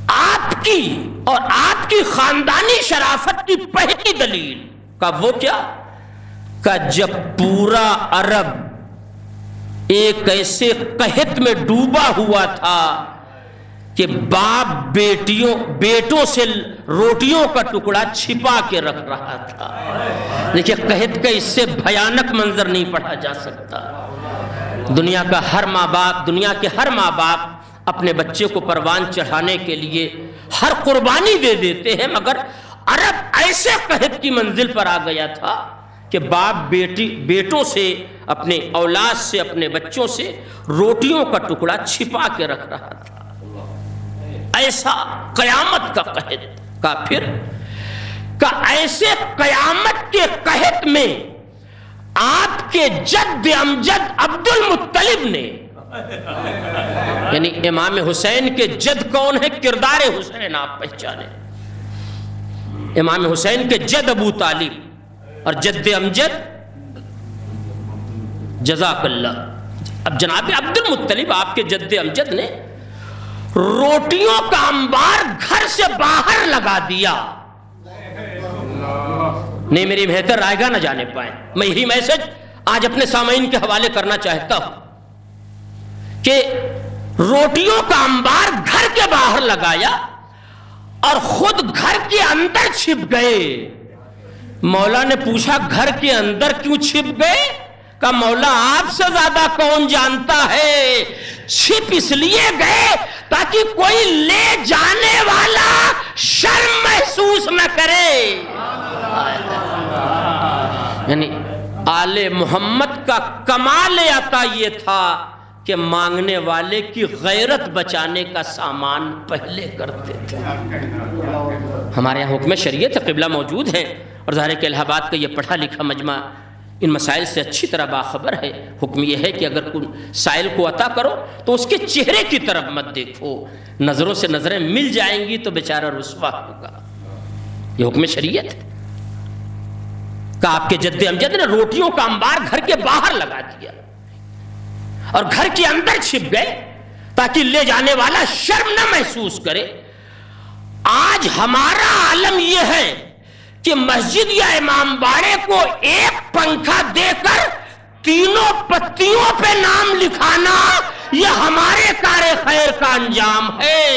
آپ کی اور آپ کی خاندانی شرافت کی پہلی دلیل۔ کہا وہ کیا؟ کہ جب پورا عرب ایک ایسے قحط میں ڈوبا ہوا تھا کہ باپ بیٹوں سے روٹیوں کا ٹکڑا چھپا کے رکھ رہا تھا۔ دیکھیں قحط کا اس سے بھیانک منظر نہیں پڑھا جا سکتا۔ دنیا کے ہر ماں باپ اپنے بچے کو پروان چڑھانے کے لیے ہر قربانی دے دیتے ہیں، مگر عرب ایسے قحط کی منزل پر آ گیا تھا کہ باپ بیٹوں سے، اپنے اولاد سے، اپنے بچوں سے روٹیوں کا ٹکڑا چھپا کے رکھ رہا تھا۔ ایسا قیامت کا قحط کا پھر کہ ایسے قیامت کے قحط میں آپ کے جد امجد عبد المطلب نے، یعنی امام حسین کے جد کون ہے؟ کردار حسین آپ پہچانے، امام حسین کے جد ابو طالب اور جد امجد جزاک اللہ۔ اب جناب عبد المطلب آپ کے جد امجد نے روٹیوں کا انبار گھر سے باہر لگا دیا۔ نہیں میری بہتر رائے گاہ نہ جانے پائیں، میں یہی میسج آج اپنے سامعین کے حوالے کرنا چاہتا ہوں کہ روٹیوں کا انبار گھر کے باہر لگایا اور خود گھر کے اندر چھپ گئے۔ مولا نے پوچھا گھر کے اندر کیوں چھپ گئے؟ کہ مولا آپ سے زیادہ کون جانتا ہے، چھپ اس لیے گئے تاکہ کوئی لے جانے والا شرم محسوس نہ کرے۔ یعنی آل محمد کا کمال عطا یہ تھا کہ مانگنے والے کی غیرت بچانے کا سامان پہلے کرتے تھے۔ ہمارے یہاں حکم شریعت قبلہ موجود ہے، اور ظاہر ہے کہ الہ آباد کا یہ پڑھا لکھا مجمع ان مسائل سے اچھی طرح باخبر ہے۔ حکم یہ ہے کہ اگر کوئی سائل کو عطا کرو تو اس کے چہرے کی طرف مت دیکھو، نظروں سے نظریں مل جائیں گی تو بیچارہ رسوا ہوگا۔ یہ حکم شریعت ہے کہ آپ کے جد امجد نے روٹیوں کا انبار گھر کے باہر لگا دیا اور گھر کے اندر چھپ گئے تاکہ لے جانے والا شرم نہ محسوس کرے۔ آج ہمارا عالم یہ ہے کہ مسجد یا امام باڑے کو ایک پنکھا دے کر تینوں پتیوں پہ نام لکھانا یہ ہمارے کار خیر کا انجام ہے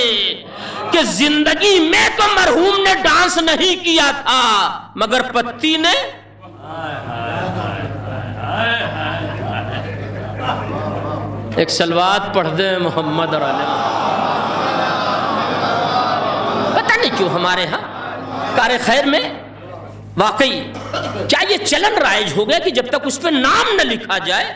کہ زندگی میں تو مرحوم نے ڈانس نہیں کیا تھا مگر پتی نے ایک صلوات پڑھ دے محمد اور علیہ پتہ نہیں کیوں ہمارے ہاں کار خیر میں واقعی کیا یہ چلن رائج ہو گیا کہ جب تک اس پہ نام نہ لکھا جائے،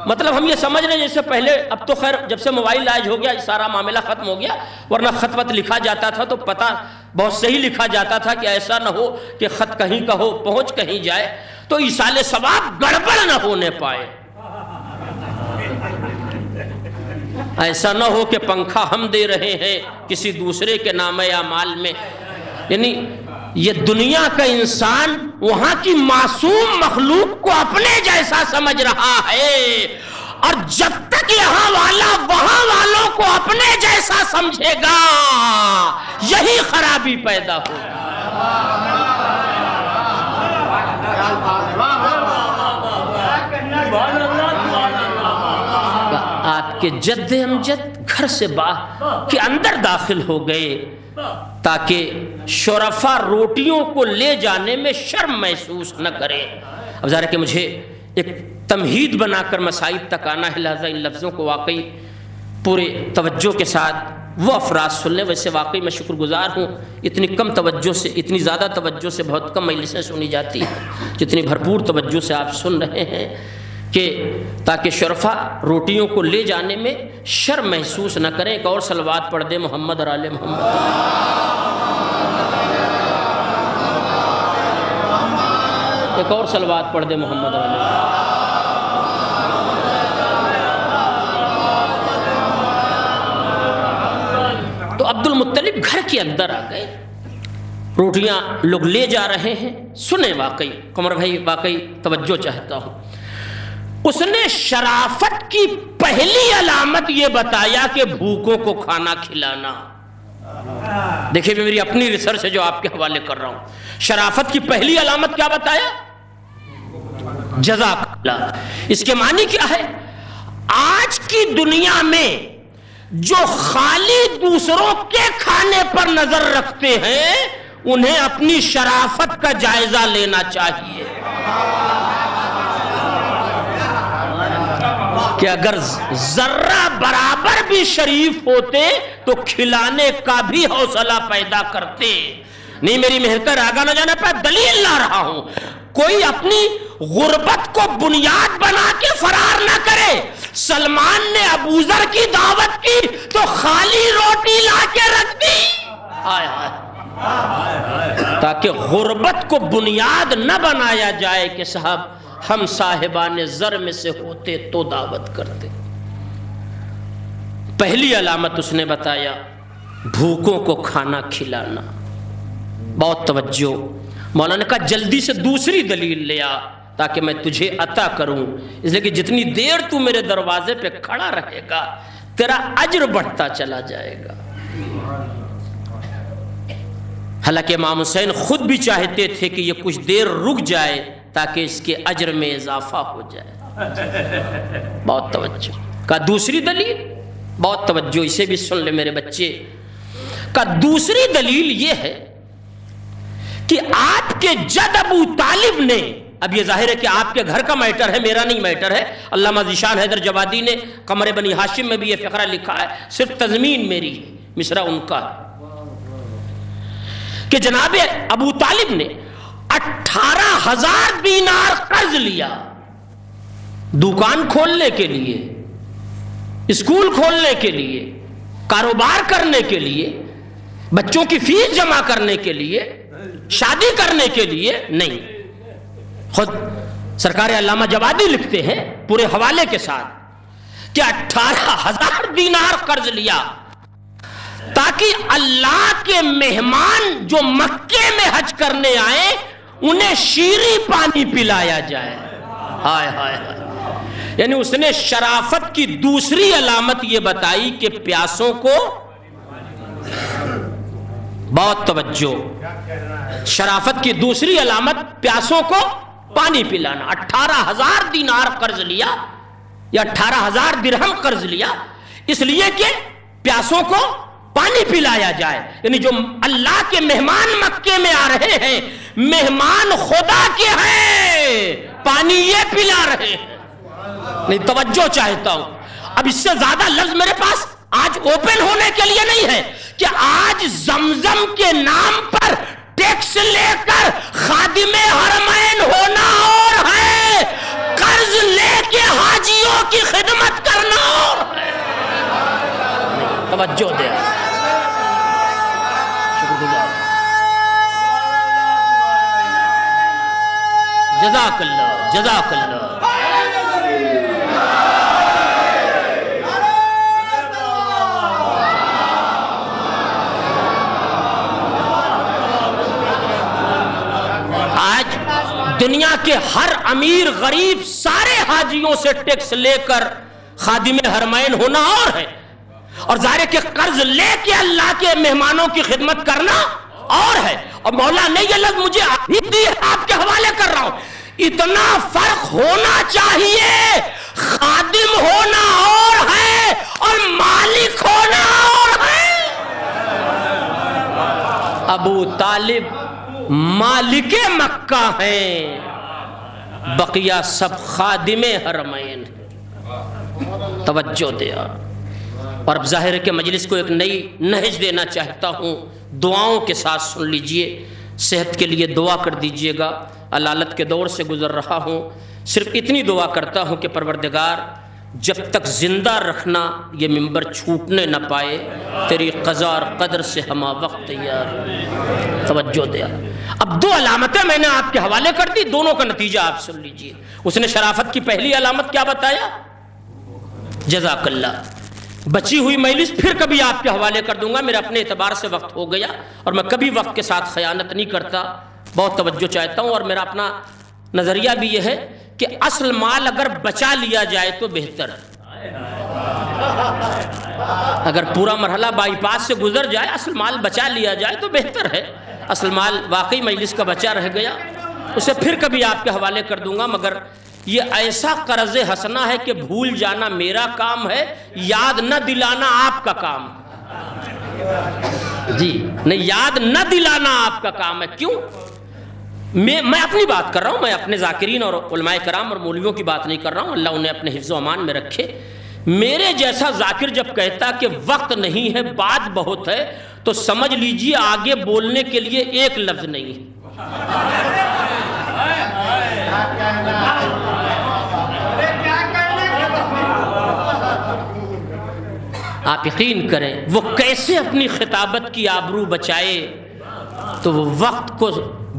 مطلب ہم یہ سمجھ رہے ہیں جیسے پہلے، اب تو خیر جب سے موبائل رائج ہو گیا سارا معاملہ ختم ہو گیا، ورنہ خط وط لکھا جاتا تھا تو پتہ بہت صحیح لکھا جاتا تھا کہ ایسا نہ ہو کہ خط کہیں کا ہو پہنچ کہیں جائے تو ایصال ثواب گڑبڑ نہ ہونے پائے، ایسا نہ ہو کہ پنکھا ہم دے رہے ہیں کسی دوسرے کے نام اعمال میں۔ یعنی یہ دنیا کا انسان وہاں کی معصوم مخلوق کو اپنے جیسا سمجھ رہا ہے، اور جب تک یہاں والا وہاں والوں کو اپنے جیسا سمجھے گا یہی خرابی پیدا ہوگی۔ آپ کے جد امجد گھر سے باہر کے اندر داخل ہو گئے تاکہ شرفا روٹیوں کو لے جانے میں شرم محسوس نہ کریں۔ اب ظاہر ہے کہ مجھے ایک تمہید بنا کر مسائب تک آنا ہے، لہذا ان لفظوں کو واقعی پورے توجہ کے ساتھ وہ افراد سن لیں۔ ویسے واقعی میں شکر گزار ہوں اتنی کم توجہ سے، اتنی زیادہ توجہ سے بہت کم مجلسیں سنی جاتی ہیں جتنی بھرپور توجہ سے آپ سن رہے ہیں، کہ تاکہ شرفا روٹیوں کو لے جانے میں شرم محسوس نہ کریں۔ ایک اور صلوات پڑھ دے محمد اور آل محمد۔ ایک اور صلوات پڑھ دے محمد اور آل محمد۔ تو عبد المطلب گھر کے اندر آ گئے، روٹیاں لوگ لے جا رہے ہیں۔ سنیں واقعی قمر بھائی، واقعی توجہ چاہتا ہوں۔ اس نے شرافت کی پہلی علامت یہ بتایا کہ بھوکوں کو کھانا کھلانا۔ دیکھیں میری اپنی ریسرچ ہے جو آپ کے حوالے کر رہا ہوں۔ شرافت کی پہلی علامت کیا بتایا؟ جزاک اللہ۔ اس کے معنی کیا ہے؟ آج کی دنیا میں جو خالی دوسروں کے کھانے پر نظر رکھتے ہیں انہیں اپنی شرافت کا جائزہ لینا چاہیے کہ اگر ذرہ برابر بھی شریف ہوتے تو کھلانے کا بھی حوصلہ پیدا کرتے۔ نہیں میری محنت آگا نہ جانا پہ دلیل لا رہا ہوں، کوئی اپنی غربت کو بنیاد بنا کے فرار نہ کرے۔ سلمان نے ابو ذر کی دعوت کی تو خالی روٹی لا کے رکھ دی، تاکہ غربت کو بنیاد نہ بنایا جائے کہ صاحب ہم صاحبان زر میں سے ہوتے تو دعوت کرتے۔ پہلی علامت اس نے بتایا بھوکوں کو کھانا کھلانا۔ بہت توجہ، مولانا نے کہا جلدی سے دوسری دلیل لے آ تاکہ میں تجھے عطا کروں، اس لیے کہ جتنی دیر تو میرے دروازے پہ کھڑا رہے گا تیرا اجر بڑھتا چلا جائے گا۔ حالانکہ امام حسین خود بھی چاہتے تھے کہ یہ کچھ دیر رک جائے تاکہ اس کے اجر میں اضافہ ہو جائے۔ بہت توجہ کا دوسری دلیل، بہت توجہ، اسے بھی سن لے میرے بچے۔ کا دوسری دلیل یہ ہے کہ آپ کے جد ابو طالب نے، اب یہ ظاہر ہے کہ آپ کے گھر کا میٹر ہے، میرا نہیں میٹر ہے، علامہ ذیشان حیدر جوادی نے قمر بنی ہاشم میں بھی یہ فقرہ لکھا ہے، صرف تضمین میری، مصرع ان کا، کہ جناب ابو طالب نے 18,000 دینار قرض لیا دکان کھولنے کے لیے، اسکول کھولنے کے لیے، کاروبار کرنے کے لیے، بچوں کی فیس جمع کرنے کے لیے، شادی کرنے کے لیے نہیں. خود سرکار علامہ جوادی لکھتے ہیں پورے حوالے کے ساتھ کہ 18,000 دینار قرض لیا تاکہ اللہ کے مہمان جو مکے میں حج کرنے آئے انہیں شیریں پانی پلایا جائے. ہائے ہائے ہائے. یعنی اس نے شرافت کی دوسری علامت یہ بتائی کہ پیاسوں کو، بہت توجہ، شرافت کی دوسری علامت پیاسوں کو پانی پلانا. 18,000 دینار قرض لیا یا 18,000 درہم قرض لیا اس لیے کہ پیاسوں کو پانی پلایا جائے. یعنی جو اللہ کے مہمان مکے میں آ رہے ہیں، مہمان خدا کے ہیں، پانی یہ پلا رہے ہیں. نہیں، توجہ چاہتا ہوں. اب اس سے زیادہ لفظ میرے پاس آج اوپن ہونے کے لیے نہیں ہے کہ آج زمزم کے نام پر ٹیکس لے کر خادم حرمین ہونا اور ہے، قرض لے کے حاجیوں کی خدمت کرنا اور ہے. توجہ دے. شکر گزار. جزاک اللہ، جزاک اللہ. آج دنیا کے ہر امیر غریب سارے حاجیوں سے ٹیکس لے کر خادم حرمین ہونا اور ہے، اور ظاہر کہ قرض لے کے اللہ کے مہمانوں کی خدمت کرنا اور ہے. اور مولا نے یہ لفظ مجھے آپ کے حوالے کر رہا ہوں. اتنا فرق ہونا چاہیے. خادم ہونا اور ہے اور مالک ہونا اور ہے. ابو طالب مالک مکہ ہیں، بقیہ سب خادم حرمین. توجہ دیا. اور اب ظاہر ہے کہ مجلس کو ایک نئی نہج دینا چاہتا ہوں. دعاؤں کے ساتھ سن لیجئے. صحت کے لیے دعا کر دیجئے گا. علالت کے دور سے گزر رہا ہوں. صرف اتنی دعا کرتا ہوں کہ پروردگار جب تک زندہ رکھنا یہ ممبر چھوٹنے نہ پائے، تیری قضا اور قدر سے ہما وقت تیار. توجہ دیا. اب 2 علامتیں میں نے آپ کے حوالے کر دی، دونوں کا نتیجہ آپ سن لیجئے. اس نے شرافت کی پہلی علامت کیا بتایا؟ جزاک اللہ. بچی ہوئی مجلس پھر کبھی آپ کے حوالے کر دوں گا. میرے اپنے اعتبار سے وقت ہو گیا اور میں کبھی وقت کے ساتھ خیانت نہیں کرتا. بہت توجہ چاہتا ہوں. اور میرا اپنا نظریہ بھی یہ ہے کہ اصل مال اگر بچا لیا جائے تو بہتر ہے. اگر پورا مرحلہ بائی پاس سے گزر جائے، اصل مال بچا لیا جائے تو بہتر ہے. اصل مال واقعی مجلس کا بچا رہ گیا، اسے پھر کبھی آپ کے حوالے کر دوں گا. مگر یہ ایسا قرض حسنہ ہے کہ بھول جانا میرا کام ہے، یاد نہ دلانا آپ کا کام ہے. جی نہیں، یاد نہ دلانا آپ کا کام ہے. کیوں؟ میں اپنی بات کر رہا ہوں. میں اپنے ذاکرین اور علماء کرام اور مولویوں کی بات نہیں کر رہا ہوں. اللہ انہیں اپنے حفظ و امان میں رکھے. میرے جیسا ذاکر جب کہتا کہ وقت نہیں ہے، بات بہت ہے، تو سمجھ لیجئے آگے بولنے کے لیے ایک لفظ نہیں ہے. آپ یقین کریں وہ کیسے اپنی خطابت کی آبرو بچائے، تو وہ وقت کو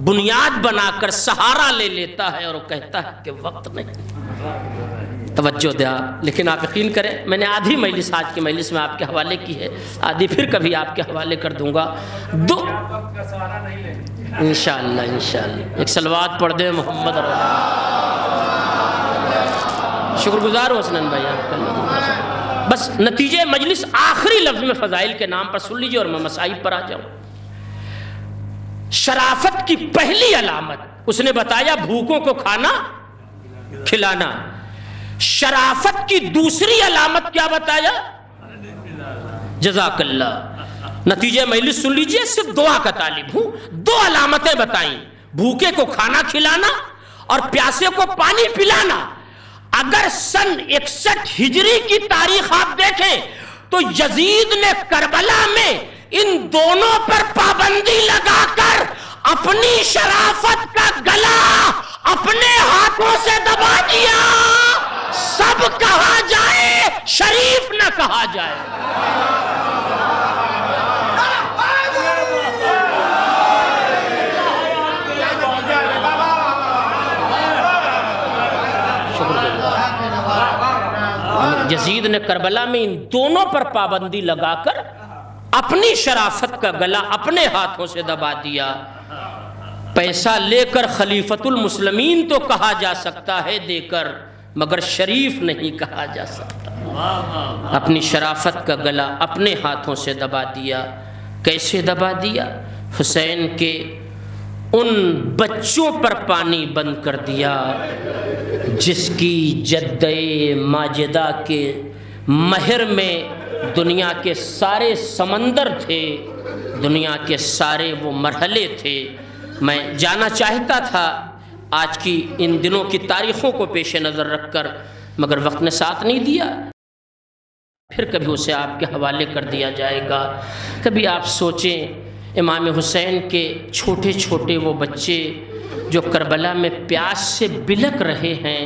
بنیاد بنا کر سہارا لے لیتا ہے اور وہ کہتا ہے کہ وقت نہیں. توجہ دیا. لیکن آپ یقین کریں میں نے آدھی مجلس آج کی مجلس میں آپ کے حوالے کی ہے، آدھی پھر کبھی آپ کے حوالے کر دوں گا. انشاءاللہ انشاءاللہ ایک صلوات پڑھ دیں محمد رسول اللہ. شکر گزار ہوں حسنین بھائی آپ کا. بس نتیجے مجلس آخری لفظ میں فضائل کے نام پر سن لیجئے اور میں مسائب پر آ جاؤں. شرافت کی پہلی علامت اس نے بتایا بھوکوں کو کھانا کھلانا. شرافت کی دوسری علامت کیا بتایا؟ جزاک اللہ. نتیجے مجلس سن لیجئے، صرف دعا کا طالب ہوں. 2 علامتیں بتائیں، بھوکے کو کھانا کھلانا اور پیاسے کو پانی پلانا. اگر سن 61 ہجری کی تاریخ آپ دیکھیں تو یزید نے کربلا میں ان دونوں پر پابندی لگا کر اپنی شرافت کا گلا اپنے ہاتھوں سے دبا دیا. سب کہا جائے شریف نہ کہا جائے۔ یزید نے کربلا میں ان دونوں پر پابندی لگا کر اپنی شرافت کا گلا اپنے ہاتھوں سے دبا دیا۔ پیسہ لے کر خلیفۃ المسلمین تو کہا جا سکتا ہے دے کر، مگر شریف نہیں کہا جا سکتا۔ اپنی شرافت کا گلا اپنے ہاتھوں سے دبا دیا۔ کیسے دبا دیا؟ حسین کے ان بچوں پر پانی بند کر دیا جس کی جدہ ماجدہ کے مہر میں دنیا کے سارے سمندر تھے، دنیا کے سارے وہ مرحلے تھے۔ میں جانا چاہتا تھا آج کی ان دنوں کی تاریخوں کو پیش نظر رکھ کر، مگر وقت نے ساتھ نہیں دیا۔ پھر کبھی اسے آپ کے حوالے کر دیا جائے گا۔ کبھی آپ سوچیں امام حسین کے چھوٹے چھوٹے وہ بچے جو کربلا میں پیاس سے بلک رہے ہیں،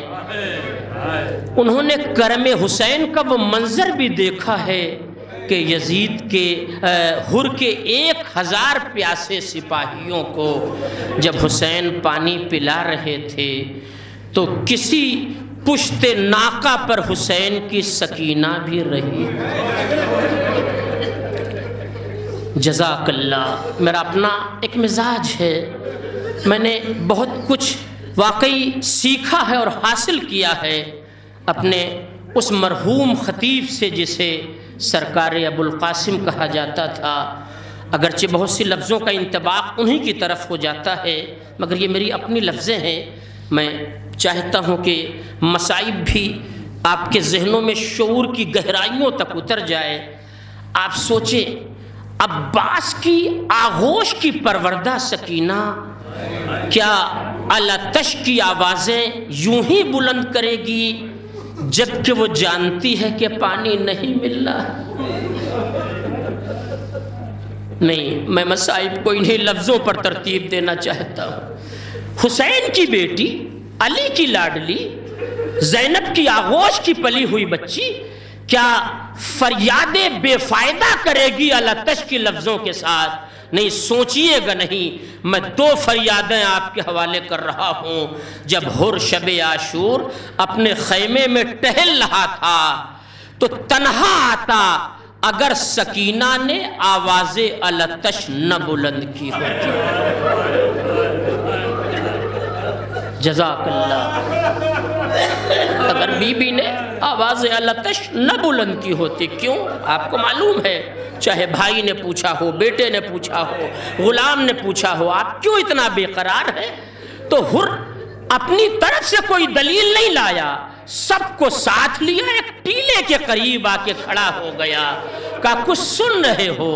انہوں نے کرم حسین کا وہ منظر بھی دیکھا ہے کہ یزید کے ہر کے 1000 پیاسے سپاہیوں کو جب حسین پانی پلا رہے تھے تو کسی پشت ناقہ پر حسین کی سکینہ بھی رہی۔ جزاک اللہ۔ میرا اپنا ایک مزاج ہے، میں نے بہت کچھ واقعی سیکھا ہے اور حاصل کیا ہے اپنے اس مرحوم خطیب سے جسے سرکار ابو القاسم کہا جاتا تھا۔ اگرچہ بہت سی لفظوں کا انطباق انہی کی طرف ہو جاتا ہے، مگر یہ میری اپنی لفظیں ہیں۔ میں چاہتا ہوں کہ مصائب بھی آپ کے ذہنوں میں شعور کی گہرائیوں تک اتر جائے۔ آپ سوچیں عباس کی آغوش کی پروردہ سکینہ کیا الاتش کی آوازیں یوں ہی بلند کرے گی جبکہ وہ جانتی ہے کہ پانی نہیں مل رہا؟ نہیں، میں مصائب کو انہیں لفظوں پر ترتیب دینا چاہتا ہوں۔ حسین کی بیٹی، علی کی لاڈلی، زینب کی آغوش کی پلی ہوئی بچی کیا فریادیں بے فائدہ کرے گی الاتش کی لفظوں کے ساتھ؟ نہیں، سوچئے گا نہیں۔ میں 2 فریادیں آپ کے حوالے کر رہا ہوں۔ جب ہر شب عاشور اپنے خیمے میں ٹہل رہا تھا تو تنہا آتا اگر سکینہ نے آواز الاتش نہ بلند کی ہوتی۔ جزاک اللہ۔ اگر بی بی نے آواز الاتش نہ بلند کی ہوتی، کیوں؟ آپ کو معلوم ہے، چاہے بھائی نے پوچھا ہو، بیٹے نے پوچھا ہو، غلام نے پوچھا ہو، آپ کیوں اتنا بے قرار ہے؟ تو ہر اپنی طرف سے کوئی دلیل نہیں لایا، سب کو ساتھ لیا، ایک ٹیلے کے قریب آ کے کھڑا ہو گیا، کہا کچھ سن رہے ہو؟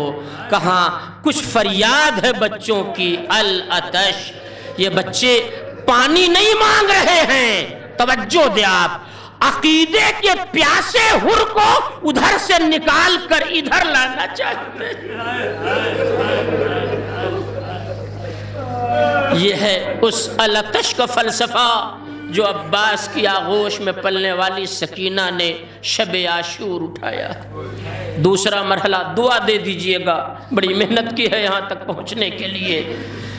کہاں کچھ فریاد ہے بچوں کی، الاتش۔ یہ بچے پانی نہیں مانگ رہے ہیں، توجہ دے آپ، عقیدے کے پیاسے ہر کو ادھر سے نکال کر ادھر لانا چاہتے ہیں۔ یہ ہے اس الاتش کا فلسفہ جو عباس کی آغوش میں پلنے والی سکینہ نے شب عاشور اٹھایا۔ دوسرا مرحلہ، دعا دے دیجئے گا، بڑی محنت کی ہے یہاں تک پہنچنے کے لیے۔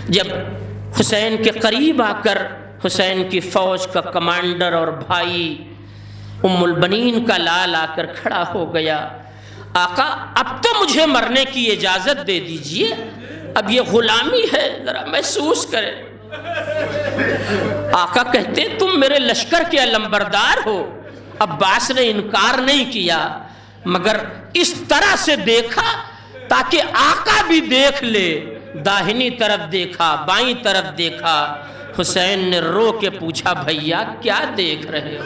جب حسین کے قریب آ کر حسین کی فوج کا کمانڈر اور بھائی ام البنین کا لال آ کر کھڑا ہو گیا، آقا اب تو مجھے مرنے کی اجازت دے دیجئے، اب یہ غلامی ہے، ذرا محسوس کریں۔ آقا کہتے تم میرے لشکر کے علمبردار ہو۔ عباس نے انکار نہیں کیا، مگر اس طرح سے دیکھا تاکہ آقا بھی دیکھ لے۔ داہنی طرف دیکھا، بائیں طرف دیکھا، حسین نے رو کے پوچھا بھیا کیا دیکھ رہے ہو؟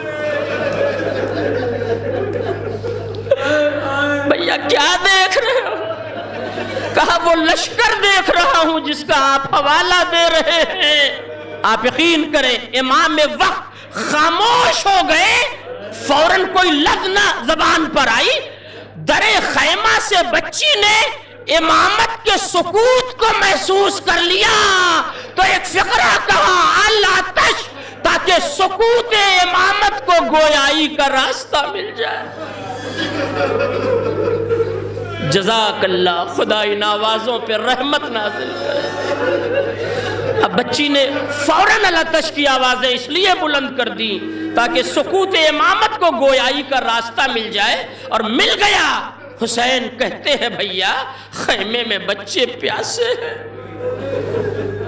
بھیا کیا دیکھ رہے ہو؟ کہا وہ لشکر دیکھ رہا ہوں جس کا آپ حوالہ دے رہے ہیں۔ آپ یقین کریں امام وقت خاموش ہو گئے، فوراً کوئی لفظ نہ زبان پر آئی۔ در خیمہ سے بچی نے امامت کے سکوت کو محسوس کر لیا تو ایک فقرہ کہا الاتش تاکہ سکوت امامت کو گویائی کا راستہ مل جائے۔ جزاک اللہ، خدا ان آوازوں پہ رحمت نازل کرے۔ اب بچی نے فوراً الاتش کی آوازیں اس لیے بلند کر دی تاکہ سکوت امامت کو گویائی کا راستہ مل جائے، اور مل گیا۔ حسین کہتے ہیں بھیا خیمے میں بچے پیاسے ہیں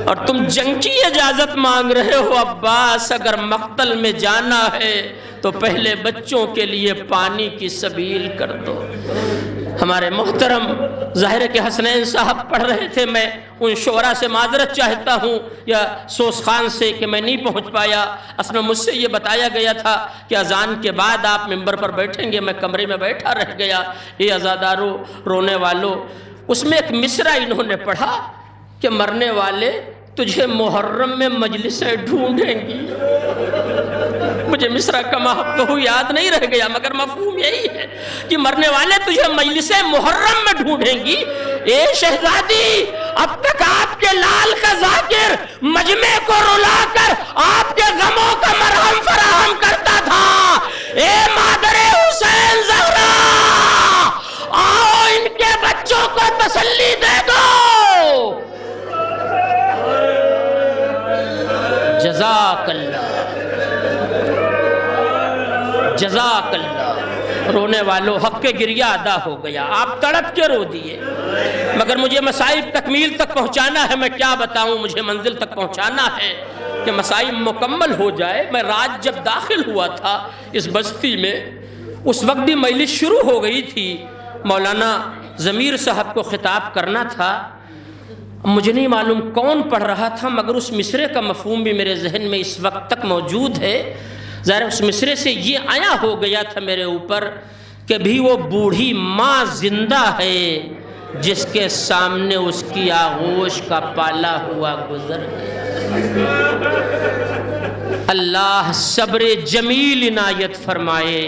اور تم جنگ کی اجازت مانگ رہے ہو عباس، اگر مقتل میں جانا ہے تو پہلے بچوں کے لیے پانی کی سبیل کر دو۔ ہمارے محترم ظاہر کہ حسنین صاحب پڑھ رہے تھے، میں ان شعراء سے معذرت چاہتا ہوں یا سوس خان سے کہ میں نہیں پہنچ پایا۔ اصل میں مجھ سے یہ بتایا گیا تھا کہ اذان کے بعد آپ ممبر پر بیٹھیں گے، میں کمرے میں بیٹھا رہ گیا۔ یہ عزادارو رونے والوں، اس میں ایک مصرع انہوں نے پڑھا کہ مرنے والے تجھے محرم میں مجلسیں ڈھونڈیں گی۔ مجھے مصرع کا محبت یاد نہیں رہ گیا، مگر مفہوم یہی ہے کہ مرنے والے تجھے مجلسیں محرم میں ڈھونڈیں گی۔ اے شہزادی، اب تک آپ کے لال کا ذاکر مجمع کو رلا کر آپ کے غموں کا مرہم فراہم کرتا تھا۔ اے مادر حسین زہرا، آؤ ان کے بچوں کو تسلی دے دو۔ جزاک اللہ، جزاک اللہ۔ رونے والوں، حق گریہ ادا ہو گیا، آپ تڑپ کے رو دیے، مگر مجھے مصائب تکمیل تک پہنچانا ہے۔ میں کیا بتاؤں، مجھے منزل تک پہنچانا ہے کہ مصائب مکمل ہو جائے۔ میں رات جب داخل ہوا تھا اس بستی میں، اس وقت بھی مجلس شروع ہو گئی تھی، مولانا ضمیر صاحب کو خطاب کرنا تھا۔ مجھے نہیں معلوم کون پڑھ رہا تھا، مگر اس مصرے کا مفہوم بھی میرے ذہن میں اس وقت تک موجود ہے۔ ظاہر اس مصرے سے یہ آیا ہو گیا تھا میرے اوپر کہ بھی وہ بوڑھی ماں زندہ ہے جس کے سامنے اس کی آغوش کا پالا ہوا گزر گیا۔ اللہ صبر جمیل عنایت فرمائے۔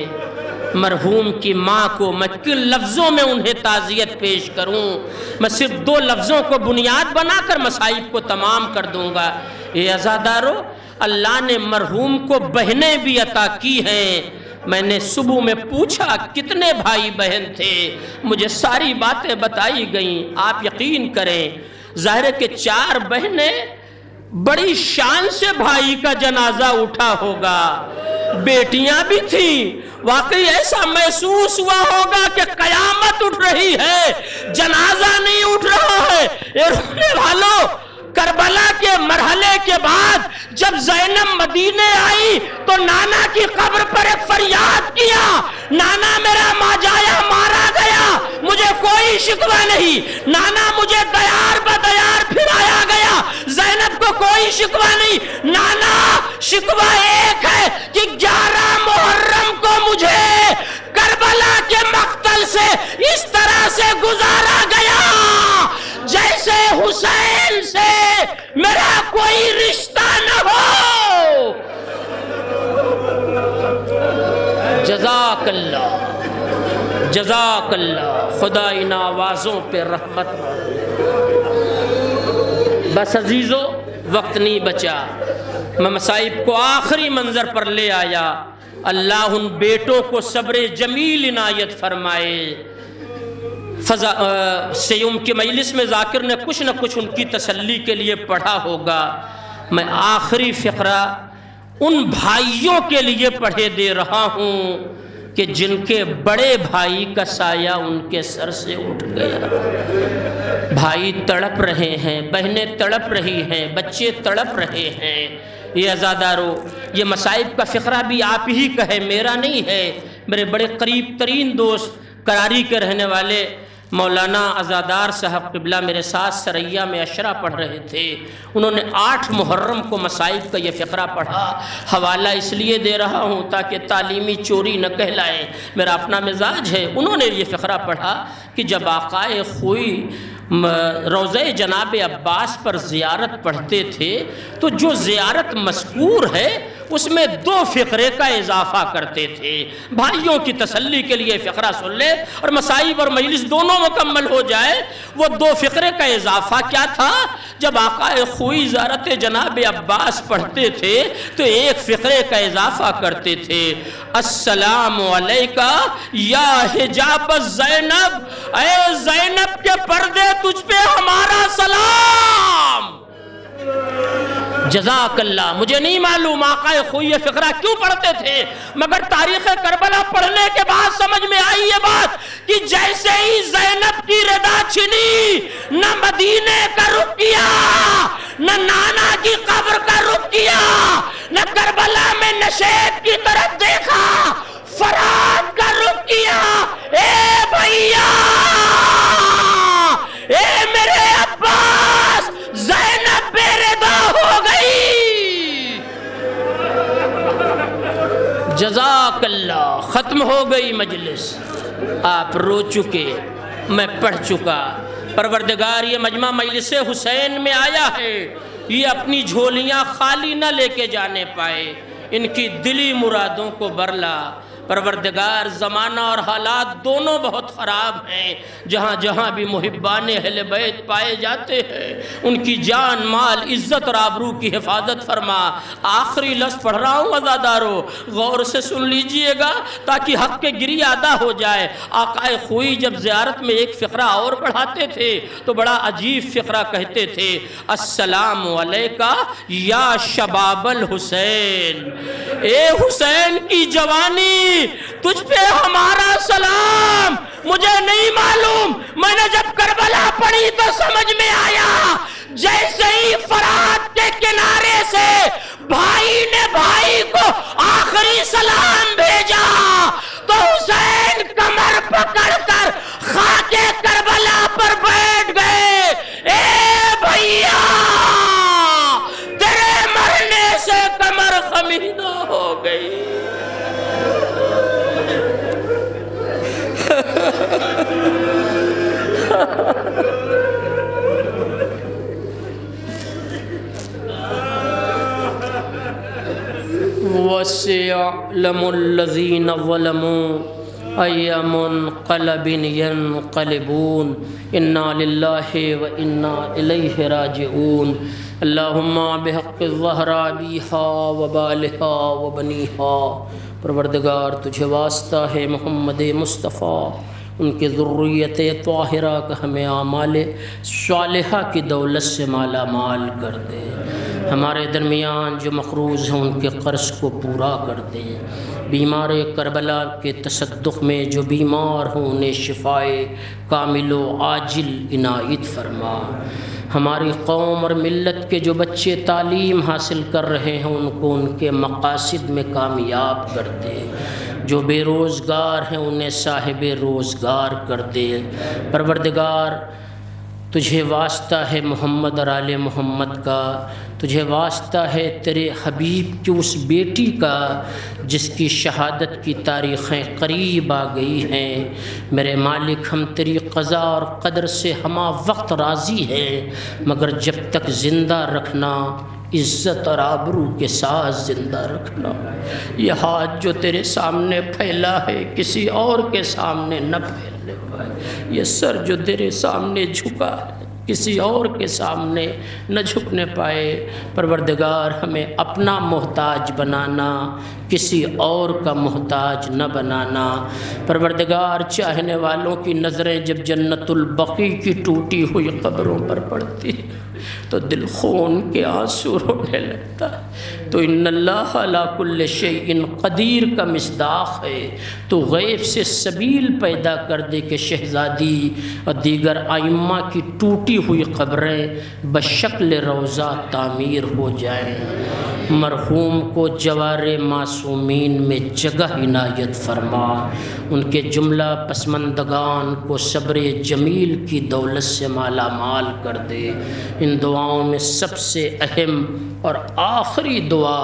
مرحوم کی ماں کو میں کن لفظوں میں انہیں تعزیت پیش کروں، میں صرف 2 لفظوں کو بنیاد بنا کر مصائب کو تمام کر دوں گا۔ اے عزادارو، اللہ نے مرحوم کو بہنیں بھی عطا کی ہیں۔ میں نے صبح میں پوچھا کتنے بھائی بہن تھے، مجھے ساری باتیں بتائی گئیں۔ آپ یقین کریں، ظاہر ہے کہ 4 بہنیں، بڑی شان سے بھائی کا جنازہ اٹھا ہوگا، بیٹیاں بھی تھیں۔ واقعی ایسا محسوس ہوا ہوگا کہ قیامت اٹھ رہی ہے، جنازہ نہیں اٹھ رہا ہے۔ اے رونے والوں، کربلا کے مرحلے کے بعد جب زینب مدینے آئی تو نانا کی قبر پر ایک فریاد کیا، نانا میرا ماجایا مارا گیا، مجھے کوئی شکوہ نہیں، نانا مجھے دیار بدیار پھرایا گیا، زینب کو کوئی شکوہ نہیں۔ نانا شکوہ ایک ہے کہ 11 محرم کو مجھے کربلا کے مقتل سے اس طرح سے گزارا گیا جیسے حسین سے میرا کوئی رشتہ نہ ہو۔ جزاک اللہ، جزاک اللہ، خدا ان آوازوں پہ رحمت۔ بس عزیزو، وقت نہیں بچا، میں مصائب کو آخری منظر پر لے آیا۔ اللہ ان بیٹوں کو صبر جمیل عنایت فرمائے۔ سیوم کی مجلس میں ذاکر نے کچھ نہ کچھ ان کی تسلی کے لیے پڑھا ہوگا۔ میں آخری فقرہ ان بھائیوں کے لیے پڑھے دے رہا ہوں کہ جن کے بڑے بھائی کا سایہ ان کے سر سے اٹھ گیا۔ بھائی تڑپ رہے ہیں، بہنیں تڑپ رہی ہیں، بچے تڑپ رہے ہیں۔ یہ عزادارو، یہ مصائب کا فقرہ بھی آپ ہی کا ہے، میرا نہیں ہے۔ میرے بڑے قریب ترین دوست کراری کے رہنے والے مولانا عزادار صاحب قبلہ میرے ساتھ سریا میں عشرہ پڑھ رہے تھے، انہوں نے 8 محرم کو مصائب کا یہ فقرہ پڑھا۔ حوالہ اس لیے دے رہا ہوں تاکہ تعلیمی چوری نہ کہلائے، میرا اپنا مزاج ہے۔ انہوں نے یہ فقرہ پڑھا کہ جب آقائے خوئی روضہ جناب عباس پر زیارت پڑھتے تھے تو جو زیارت مذکور ہے اس میں 2 فقرے کا اضافہ کرتے تھے۔ بھائیوں کی تسلی کے لیے فقرہ سن لے اور مصائب اور مجلس دونوں مکمل ہو جائے۔ وہ 2 فقرے کا اضافہ کیا تھا؟ جب آقا خوئی زیارت جناب عباس پڑھتے تھے تو 1 فقرے کا اضافہ کرتے تھے، السلام علیکہ یا حجاب زینب، اے زینب کے پردے تجھ پہ ہمارا سلام۔ جزاک اللہ۔ مجھے نہیں معلوم آقا خوئی یہ فقرہ کیوں پڑھتے تھے، مگر تاریخ کربلا پڑھنے کے بعد سمجھ میں آئی یہ بات کہ جیسے ہی زینب کی رضا چھنی، نہ مدینے کا رخ کیا، نہ نانا کی قبر کا رخ کیا، نہ کربلا میں نشیب کی طرف دیکھا، فرات کا رخ کیا۔ اے بھیا، اے میرے عباس، زینب بے رضا ہو گئی۔ جزاک اللہ۔ ختم ہو گئی مجلس، آپ رو چکے، میں پڑھ چکا۔ پروردگار یہ مجمع مجلس حسین میں آیا ہے، یہ اپنی جھولیاں خالی نہ لے کے جانے پائے، ان کی دلی مرادوں کو برلا۔ پروردگار زمانہ اور حالات دونوں بہت خراب ہیں، جہاں جہاں بھی محبان اہل بیت پائے جاتے ہیں ان کی جان مال عزت اور آبرو کی حفاظت فرما۔ آخری لفظ پڑھ رہا ہوں عزادارو، غور سے سن لیجئے گا تاکہ حق کے گری ادا ہو جائے۔ آقا خوئی جب زیارت میں 1 فقرہ اور پڑھاتے تھے تو بڑا عجیب فقرہ کہتے تھے، السلام علیکہ یا شباب الحسین، اے حسین کی جوانی تجھ پہ ہمارا سلام۔ مجھے نہیں معلوم، میں نے جب کربلا پڑھی تو سمجھ میں آیا جیسے ہی فرات کے کنارے سے بھائی نے بھائی کو آخری سلام بھیجا تو حسین کمر پکڑ کر خاک کربلا پر بیٹھ گئے۔ اے بھیا، تیرے مرنے سے کمر خمیدہ ہو گئی۔ وَسَيَعْلَمُ الَّذِينَ ظَلَمُوا أَيَّ مُنْقَلَبٍ يَنْقَلِبُونَ إِنَّا لِلَّهِ وَإِنَّا إِلَيْهِ رَاجِعُونَ اللہم بحق الزہراء بیہا وبالہا وبنیہا۔ پروردگار تجھے واسطہ ہے محمد مصطفیٰ، ان کے ذریت طاہرہ کا ہمیں اعمال صالحہ کی دولت سے مالا مال کر دے۔ ہمارے درمیان جو مقروض ہیں ان کے قرض کو پورا کر دے۔ بیمار کربلا کے تصدق میں جو بیمار ہوں انہیں شفائے کامل و عاجل عنایت فرما۔ ہماری قوم اور ملت کے جو بچے تعلیم حاصل کر رہے ہیں ان کو ان کے مقاصد میں کامیاب کر دے۔ جو بے روزگار ہیں انہیں صاحب روزگار کر دے۔ پروردگار تجھے واسطہ ہے محمد اور آل محمد کا، تجھے واسطہ ہے تیرے حبیب کی اس بیٹی کا جس کی شہادت کی تاریخیں قریب آ گئی ہیں۔ میرے مالک، ہم تیری قضا اور قدر سے ہمہ وقت راضی ہیں، مگر جب تک زندہ رکھنا، عزت اور آبرو کے ساتھ زندہ رکھنا۔ یہ ہاتھ جو تیرے سامنے پھیلا ہے کسی اور کے سامنے نہ پھیلنے پائے، یہ سر جو تیرے سامنے جھکا ہے کسی اور کے سامنے نہ جھکنے پائے۔ پروردگار ہمیں اپنا محتاج بنانا، کسی اور کا محتاج نہ بنانا۔ پروردگار چاہنے والوں کی نظریں جب جنت البقیع کی ٹوٹی ہوئی قبروں پر پڑتی تو دل خون کے آنسو رونے لگتا۔ تو ان اللہ علی کل شیء قدیر کا مصداق ہے، تو غیب سے سبیل پیدا کر دے کہ شہزادی اور دیگر ائمہ کی ٹوٹی ہوئی قبریں بشکل روضہ تعمیر ہو جائیں۔ مرحوم کو جوار معصومین میں جگہ عنایت فرما، ان کے جملہ پسماندگان کو صبر جمیل کی دولت سے مالا مال کر دے۔ ان دعاؤں میں سب سے اہم اور آخری دعا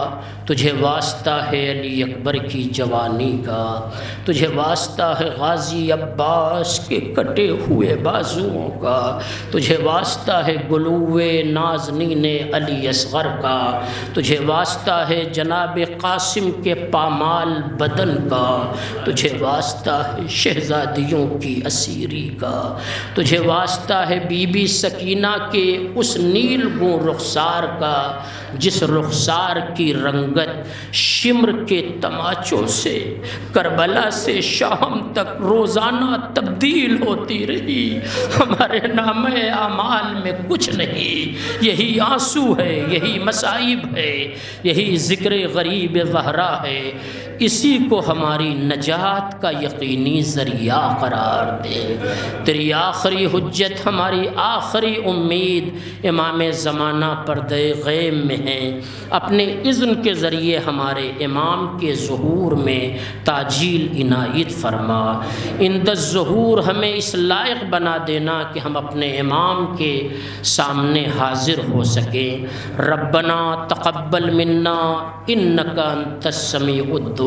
تجھے واسطہ ہے علی اکبر کی جوانی کا، تجھے واسطہ ہے غازی عباس کے کٹے ہوئے بازوؤں کا، تجھے واسطہ ہے گلوے نازنین علی اصغر کا، تجھے واسطہ ہے جناب قاسم کے پامال بدن کا، تجھے واسطہ ہے شہزادیوں کی اسیری کا، تجھے واسطہ ہے بی بی سکینہ کے اس نیل گوں رخسار کا جس رخسار کی رنگت شمر کے تماچوں سے کربلا سے شام تک روزانہ تبدیل ہوتی رہی۔ ہمارے نامہ اعمال میں کچھ نہیں، یہی آنسو ہے، یہی مصائب ہے، یہی ذکر غریب زہرا ہے، اسی کو ہماری نجات کا یقینی ذریعہ قرار دے۔ تیری آخری حجت، ہماری آخری امید امام زمانہ پردہ غیب میں ہیں، اپنے اذن کے ذریعے ہمارے امام کے ظہور میں تاجیل عنایت فرما۔ عند الظہور ہمیں اس لائق بنا دینا کہ ہم اپنے امام کے سامنے حاضر ہو سکیں۔ ربنا تقبل منا انک انت السمیع الدعاء۔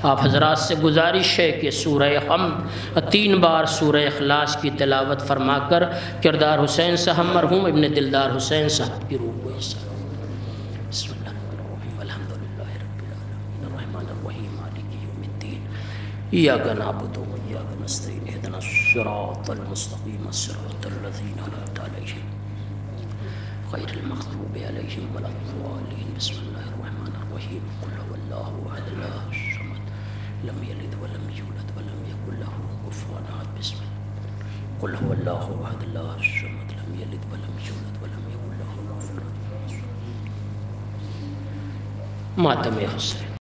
آپ حضرات سے گزارش ہے کہ سورہ حمد 3 بار سورہ اخلاص کی تلاوت فرما کر کردار حسین صاحب مرحوم ابن دلدار حسین صاحب کی روح کو حصہ۔ بسم اللہ الرحمن الرحیم الحمد للہ رب العالمین الرحمن الرحیم مالک یوم الدین ایاک نعبد و ایاک نستعین اہدنا الصراط المستقیم صراط الذین انعمت علیہم غیر المغضوب علیہم ولا الضالین۔ بسم اللہ الرحمن الرحیم قل هو اللہ احد اللہ الصمد لم یلد ولم یولد ولم یکن له کفوا احد۔ بسم اللہ قل هو اللہ احد اللہ الصمد لم یلد ولم یولد ولم یکن له کفوا احد۔ ماتم حسین۔